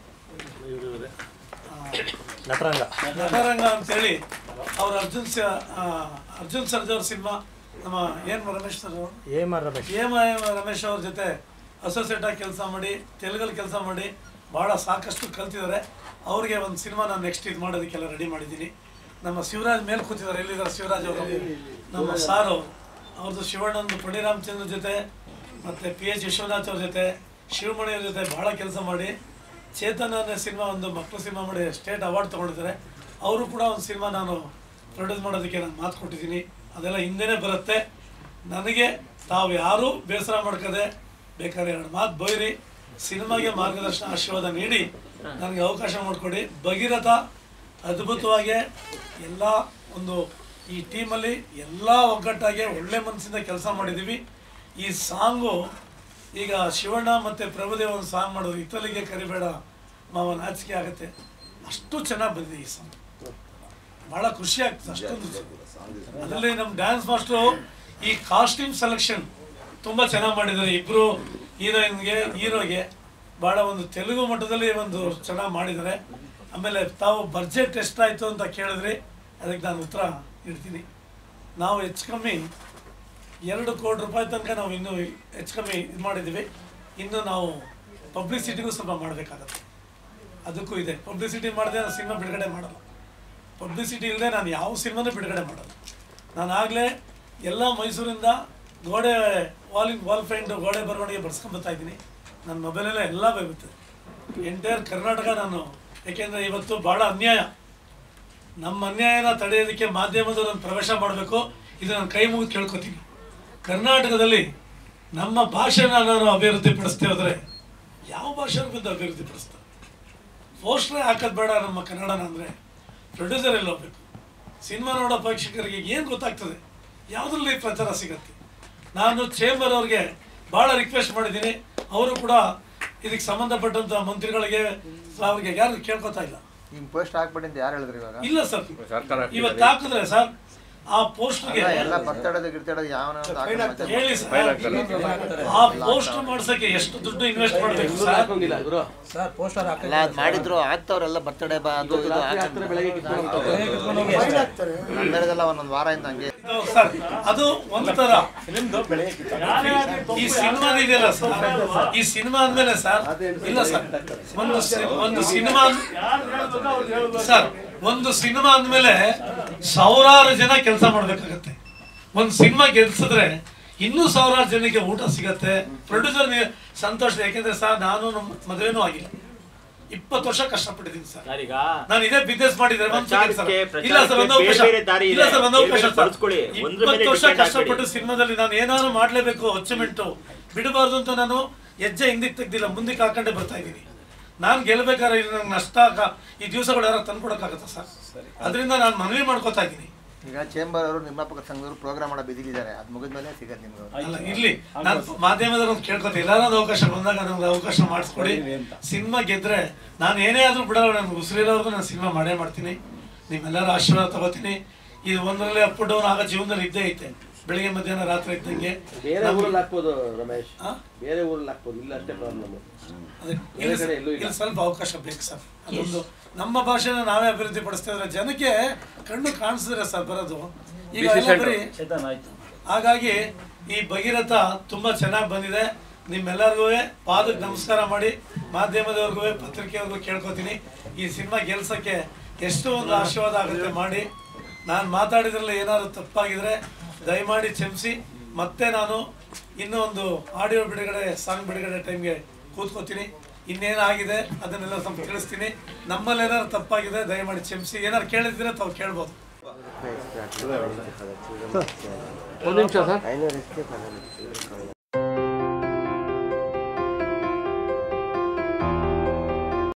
ನಟರಂಗ ಅಂತೇಳಿ ಅವ್ರು ಅರ್ಜುನ್ ಸರ್ಜಾ ಅವ್ರ ಸಿನಿಮಾ, ನಮ್ಮ ರಮೇಶ್ ಸರ್ ಅವರು ರಮೇಶ್ ಅವ್ರ ಜೊತೆ ಅಸೋಸಿಯೇಟ್ ಆಗಿ ಕೆಲಸ ಮಾಡಿ, ತೆಲುಗಲ್ಲಿ ಕೆಲಸ ಮಾಡಿ ಭಾಳ ಸಾಕಷ್ಟು ಕಲ್ತಿದ್ದಾರೆ. ಅವ್ರಿಗೆ ಒಂದು ಸಿನಿಮಾ ನಾನು ನೆಕ್ಸ್ಟ್ ಇದು ಮಾಡೋದಕ್ಕೆಲ್ಲ ರೆಡಿ ಮಾಡಿದ್ದೀನಿ. ನಮ್ಮ ಶಿವರಾಜ್ ಮೇಲೆ ಕೂತಿದ್ದಾರೆ, ಎಲ್ಲಿದ್ದಾರೆ ಶಿವರಾಜ್ ಅವರು, ನಮ್ಮ ಸಾರು ಅವ್ರದ್ದು, ಶಿವಣ್ಣಂದು ಪಣಿರಾಮಚಂದ್ರ ಜೊತೆ ಮತ್ತು PH ವಿಶ್ವನಾಥ್ ಅವ್ರ ಜೊತೆ, ಶಿವಮಣಿ ಅವ್ರ ಜೊತೆ ಭಾಳ ಕೆಲಸ ಮಾಡಿ ಚೇತನ ಅನ್ನೋ ಸಿನಿಮಾ, ಒಂದು ಮಕ್ಕಳು ಸಿನಿಮಾ ಮಾಡಿ ಸ್ಟೇಟ್ ಅವಾರ್ಡ್ ತೊಗೊಂಡಿದ್ದಾರೆ. ಅವರು ಕೂಡ ಒಂದು ಸಿನಿಮಾ ನಾನು ಪ್ರೊಡ್ಯೂಸ್ ಮಾಡೋದಕ್ಕೆ ನಾನು ಮಾತು ಕೊಟ್ಟಿದ್ದೀನಿ. ಅದೆಲ್ಲ ಹಿಂದೆನೇ ಬರುತ್ತೆ. ನನಗೆ ತಾವು ಯಾರೂ ಬೇಸರ ಮಾಡ್ಕದೆ ಬೇಕಾದ್ರೆ 2 ಮಾತು ಬೈರಿ, ಸಿನಿಮಾಗೆ ಮಾರ್ಗದರ್ಶನ ಆಶೀರ್ವಾದ ನೀಡಿ ನನಗೆ ಅವಕಾಶ ಮಾಡಿಕೊಡಿ. ಭಗೀರಥ ಅದ್ಭುತವಾಗಿ ಎಲ್ಲ ಒಂದು ಈ ಟೀಮಲ್ಲಿ ಎಲ್ಲ ಒಗ್ಗಟ್ಟಾಗಿ ಒಳ್ಳೆ ಮನಸ್ಸಿಂದ ಕೆಲಸ ಮಾಡಿದ್ದೀವಿ. ಈ ಸಾಂಗು ಈಗ ಶಿವಣ್ಣ ಮತ್ತು ಪ್ರಭುದೇವ್ ಒಂದು ಸಾಂಗ್ ಮಾಡೋದು, ಇತ್ತಲಿಗೆ ಕರಿಬೇಡ ಮಾವ ನಾಚಿಕೆ ಆಗುತ್ತೆ, ಅಷ್ಟು ಚೆನ್ನಾಗಿ ಬಂದಿದೆ ಈ ಸಾಂಗ್. ಭಾಳ ಖುಷಿ ಆಗ್ತದೆ ಅಷ್ಟೊಂದು. ಅದರಲ್ಲಿ ನಮ್ಮ ಡ್ಯಾನ್ಸ್ ಮಾಸ್ಟ್ರು ಈ ಕಾಸ್ಟ್ಯೂಮ್ ಸೆಲೆಕ್ಷನ್ ತುಂಬ ಚೆನ್ನಾಗಿ ಮಾಡಿದ್ದಾರೆ. ಇಬ್ಬರು ಹೀರೋಗೆ ಭಾಳ ಒಂದು ತೆಲುಗು ಮಟ್ಟದಲ್ಲಿ ಒಂದು ಚೆನ್ನಾಗಿ ಮಾಡಿದ್ದಾರೆ. ಆಮೇಲೆ ತಾವು ಬಡ್ಜೆಟ್ ಎಷ್ಟಾಯಿತು ಅಂತ ಕೇಳಿದ್ರಿ, ಅದಕ್ಕೆ ನಾನು ಉತ್ತರ ನೀಡ್ತೀನಿ. ನಾವು ಹೆಚ್ಚು ಕಮ್ಮಿ 2 ಕೋಟಿ ರೂಪಾಯಿ ತನಕ ನಾವು ಇನ್ನೂ ಹೆಚ್ಚು ಕಮ್ಮಿ ಇದು ಮಾಡಿದ್ದೀವಿ. ಇನ್ನು ನಾವು ಪಬ್ಲಿಸಿಟಿಗೂ ಸ್ವಲ್ಪ ಮಾಡಬೇಕಾಗತ್ತೆ, ಅದಕ್ಕೂ ಇದೆ. ಪಬ್ಲಿಸಿಟಿ ಮಾಡದೆ ನಾನು ಸಿನಿಮಾ ಬಿಡುಗಡೆ ಮಾಡಲ್ಲ. ಪಬ್ಲಿಸಿಟಿ ಇಲ್ಲದೆ ನಾನು ಯಾವ ಸಿನಿಮಾನೂ ಬಿಡುಗಡೆ ಮಾಡಲ್ಲ. ನಾನು ಆಗಲೇ ಎಲ್ಲ ಮೈಸೂರಿಂದ ಗೋಡೆ ವಾಲ್ ಪೇಂಟ್ ಗೋಡೆ ಬರವಣಿಗೆ ಬರ್ಸ್ಕೊಂಡ್ಬರ್ತಾ ಇದ್ದೀನಿ. ನನ್ನ ಮೊಬೈಲಲ್ಲೇ ಎಲ್ಲ ಬರುತ್ತೆ. ಎಂಟೈರ್ ಕರ್ನಾಟಕ ನಾನು, ಯಾಕೆಂದರೆ ಇವತ್ತು ಭಾಳ ಅನ್ಯಾಯ. ನಮ್ಮ ಅನ್ಯಾಯನ ತಡೆಯೋದಕ್ಕೆ ಮಾಧ್ಯಮದವ್ರನ್ನ ಪ್ರವೇಶ ಮಾಡಬೇಕು. ಇದು ನಾನು ಕೈ ಮುಗಿದು ಕೇಳ್ಕೊತೀನಿ. ಕರ್ನಾಟಕದಲ್ಲಿ ನಮ್ಮ ಭಾಷೆನ ನಾನು ಅಭಿವೃದ್ಧಿ ಪಡಿಸ್ತೇ ಹೋದರೆ ಯಾವ ಭಾಷೆನೂ ಬಂದು ಅಭಿವೃದ್ಧಿ ಪಡಿಸ್ತಾರೆ? ಪೋಸ್ಟ್ರೇ ಹಾಕೋದು ಬೇಡ ನಮ್ಮ ಕನ್ನಡನ ಅಂದರೆ ಪ್ರೊಡ್ಯೂಸರ್ ಎಲ್ಲ ಹೋಗ್ಬೇಕು. ಸಿನಿಮಾ ನೋಡೋ ಪ್ರೇಕ್ಷಕರಿಗೆ ಏನು ಗೊತ್ತಾಗ್ತದೆ? ಯಾವುದ್ರಲ್ಲಿ ಪ್ರಚಾರ ಸಿಗತ್ತೆ? ನಾನು ಚೇಂಬರ್ ಅವ್ರಿಗೆ ಭಾಳ ರಿಕ್ವೆಸ್ಟ್ ಮಾಡಿದ್ದೀನಿ. ಅವರು ಕೂಡ ಇದಕ್ಕೆ ಸಂಬಂಧಪಟ್ಟಂಥ ಮಂತ್ರಿಗಳಿಗೆ ಅವ್ರಿಗೆ ಯಾರು ಕೇಳ್ಕೊತಾ ಇಲ್ಲ. ನಿಮ್ಮ ಪೋಸ್ಟ್ ಹಾಕ್ಬಿಡಿ ಅಂತ ಯಾರು ಹೇಳಿದ್ರು ಇವಾಗ? ಇಲ್ಲ ಸರ್, ಇವತ್ತು ಹಾಕಿದ್ರೆ ಸರ್ ಆ ಪೋಸ್ಟ್ಗೆ ಎಲ್ಲ ಬರ್ತಡೇದು ಗಿರ್ತಡೇದು ಯಾವನ ಹೇಳಿ ಸರ್, ಆ ಪೋಸ್ಟ್ ಮಾಡ್ಸಕ್ಕೆ ಎಷ್ಟು ದುಡ್ಡು ಇನ್ವೆಸ್ಟ್ ಮಾಡಬೇಕು ಸರ್? ಎಲ್ಲ ಮಾಡಿದ್ರು ಆಗ್ತಾವ್ರೆಲ್ಲ ಬರ್ತಡೇ ನಮ್ಮೆಲ್ಲ ಒಂದೊಂದು ವಾರ ಇಂದ ಹಂಗೆ ಸರ್. ಅದು ಒಂಥರ ಈ ಸಿನಿಮಾ ಇದೆಯಲ್ಲ ಸರ್, ಈ ಸಿನಿಮಾ ಅಂದ್ಮೇಲೆ ಸರ್, ಇಲ್ಲ ಸರ್, ಒಂದು ಸಿನಿಮಾ ಸರ್, ಒಂದು ಸಿನಿಮಾ ಅಂದಮೇಲೆ ಸಾವಿರಾರು ಜನ ಕೆಲಸ ಮಾಡಬೇಕಾಗತ್ತೆ. ಒಂದು ಸಿನಿಮಾ ಗೆಲ್ಸಿದ್ರೆ ಇನ್ನೂ ಸಾವಿರಾರು ಜನಕ್ಕೆ ಊಟ ಸಿಗತ್ತೆ. ಪ್ರೊಡ್ಯೂಸರ್ ಸಂತೋಷ. ಯಾಕೆಂದ್ರೆ ಸರ್, ನಾನು ನಮ್ಮ ಮದುವೆನೂ ಆಗಿಲ್ಲ, 20 ವರ್ಷ ಕಷ್ಟಪಟ್ಟಿದ್ದೀನಿ ಸರ್. ನಾನು ಇದೇ ಬಿಸ್ನೆಸ್ ಮಾಡಿದ್ರೆ ಇಲ್ಲ ಸರ್, ಒಂದು ಅವಕಾಶ, ಇಲ್ಲ ಸರ್, ಒಂದು ಅವಕಾಶ ಸರ್. 20 ವರ್ಷ ಕಷ್ಟಪಟ್ಟು ಸಿನಿಮಾದಲ್ಲಿ ನಾನು ಏನಾದ್ರು ಮಾಡ್ಲೇಬೇಕು, ಅಚೀವ್ಮೆಂಟು ಬಿಡಬಾರ್ದು ಅಂತ ನಾನು ಹೆಜ್ಜೆ ಹಿಂದಕ್ಕೆ ತೆಗ್ದಿಲ್ಲ, ಮುಂದಕ್ಕೆ ಹಾಕೊಂಡೇ ಬರ್ತಾ ಇದ್ದೀನಿ. ನಾನು ಗೆಲ್ಬೇಕಾದ್ರೆ ಇಲ್ಲಿ ನಂಗೆ ನಷ್ಟ ಈ ದಿವಸಗಳು ಯಾರು ತಂದ್ಕೊಡಕ್ಕಾಗತ್ತ ಸರ್? ಅದರಿಂದ ನಾನು ಮನವಿ ಮಾಡ್ಕೋತಾ ಇದ್ದೀನಿ. ಈಗ ಚೇಂಬರ್ ಅವರು ನಿರ್ಮಾಪಕ ಸಂಘದವರು ಪ್ರೋಗ್ರಾಮ್ ಮಾಡೋ ಬಿದ್ದಿದ್ದಾರೆ, ಅದು ಮುಗಿದ್ಮೇಲೆ ಸಿಗತ್ತೆ ನಿಮ್ಗೆ. ಅಲ್ಲ, ಇರ್ಲಿ, ನಾನು ಮಾಧ್ಯಮದವ್ರು ಕೇಳ್ಕೊತೀನಿ, ಎಲ್ಲಾರು ಅವಕಾಶ ಬಂದಾಗ ನನಗೆ ಅವಕಾಶ ಮಾಡಿಸ್ಕೊಡಿ. ಸಿನಿಮಾ ಗೆದ್ರೆ ನಾನು ಏನೇ ಆದ್ರೂ ಬಿಡಲ್ಲ, ನನಗೆ ಉಸಿರಿರೋರ್ಗು ನಾನು ಸಿನಿಮಾ ಮಾಡೇ ಮಾಡ್ತೀನಿ. ನಿಮ್ಮೆಲ್ಲರ ಆಶೀರ್ವಾದ ತಗೋತೀನಿ. ಇದು ಒಂದರಲ್ಲಿ ಅಪ್ ಡೌನ್ ಆಗೋ ಜೀವನದಲ್ಲಿ ಇದ್ದೇ ಐತೆ. ಬೆಳಿಗ್ಗೆ ಮಧ್ಯಾಹ್ನ ರಾತ್ರಿ ಇದ್ದಂಗೆ ಬೇರೆ ಊರಲ್ಲಿ ಹಾಕ್ಬೋದು ರಮೇಶ್, ಬೇರೆ ಊರಲ್ಲಿ ಹಾಕ್ಬೋದು, ಇಲ್ಲ ಅಷ್ಟೇ ಪ್ರಾಬ್ಲಮ್. ಇಲ್ಲಿ ಸ್ವಲ್ಪ ಅವಕಾಶ ಬೇಕು ಸರ್. ಅದೊಂದು ನಮ್ಮ ಭಾಷೆನ ನಾವೇ ಅಭಿವೃದ್ಧಿ ಪಡಿಸ್ತಾ ಇದ್ರೆ ಜನಕ್ಕೆ ಕಣ್ಣು ಕಾಣಿಸಿದ್ರೆ ಸರ್ ಬರೋದು. ಈಗ ಹಾಗಾಗಿ ಈ ಭಗೀರಥ ತುಂಬಾ ಚೆನ್ನಾಗಿ ಬಂದಿದೆ. ನಿಮ್ಮೆಲ್ಲರಿಗೂ ಪಾದಕ್ಕೆ ನಮಸ್ಕಾರ ಮಾಡಿ, ಮಾಧ್ಯಮದವ್ರಿಗೂ ಪತ್ರಿಕೆಯವ್ರಿಗೂ ಕೇಳ್ಕೊತೀನಿ, ಈ ಸಿನಿಮಾ ಗೆಲ್ಸಕ್ಕೆ ಎಷ್ಟು ಒಂದು ಆಶೀರ್ವಾದ ಆಗುತ್ತೆ ಮಾಡಿ. ನಾನು ಮಾತಾಡಿದ್ರಲ್ಲಿ ಏನಾದ್ರು ತಪ್ಪಾಗಿದ್ರೆ ದಯಮಾಡಿ ಕ್ಷಮಿಸಿ. ಮತ್ತೆ ನಾನು ಇನ್ನೂ ಒಂದು ಆಡಿಯೋ ಬಿಡುಗಡೆ, ಸಾಂಗ್ ಬಿಡುಗಡೆ ಟೈಮ್ಗೆ ಕೂತ್ಕೋತೀನಿ. ಇನ್ನೇನಾಗಿದೆ ಅದನ್ನೆಲ್ಲ ಸ್ವಲ್ಪ ತಿಳಿಸ್ತೀನಿ. ನಮ್ಮಲ್ಲಿ ಏನಾದ್ರು ತಪ್ಪಾಗಿದೆ ದಯಮಾಡಿ ಕ್ಷಮಿಸಿ. ಏನಾದ್ರು ಕೇಳಿದ್ರೆ ತಾವು ಕೇಳ್ಬೋದು. ಒಂದು ನಿಮಿಷ ಸರ್.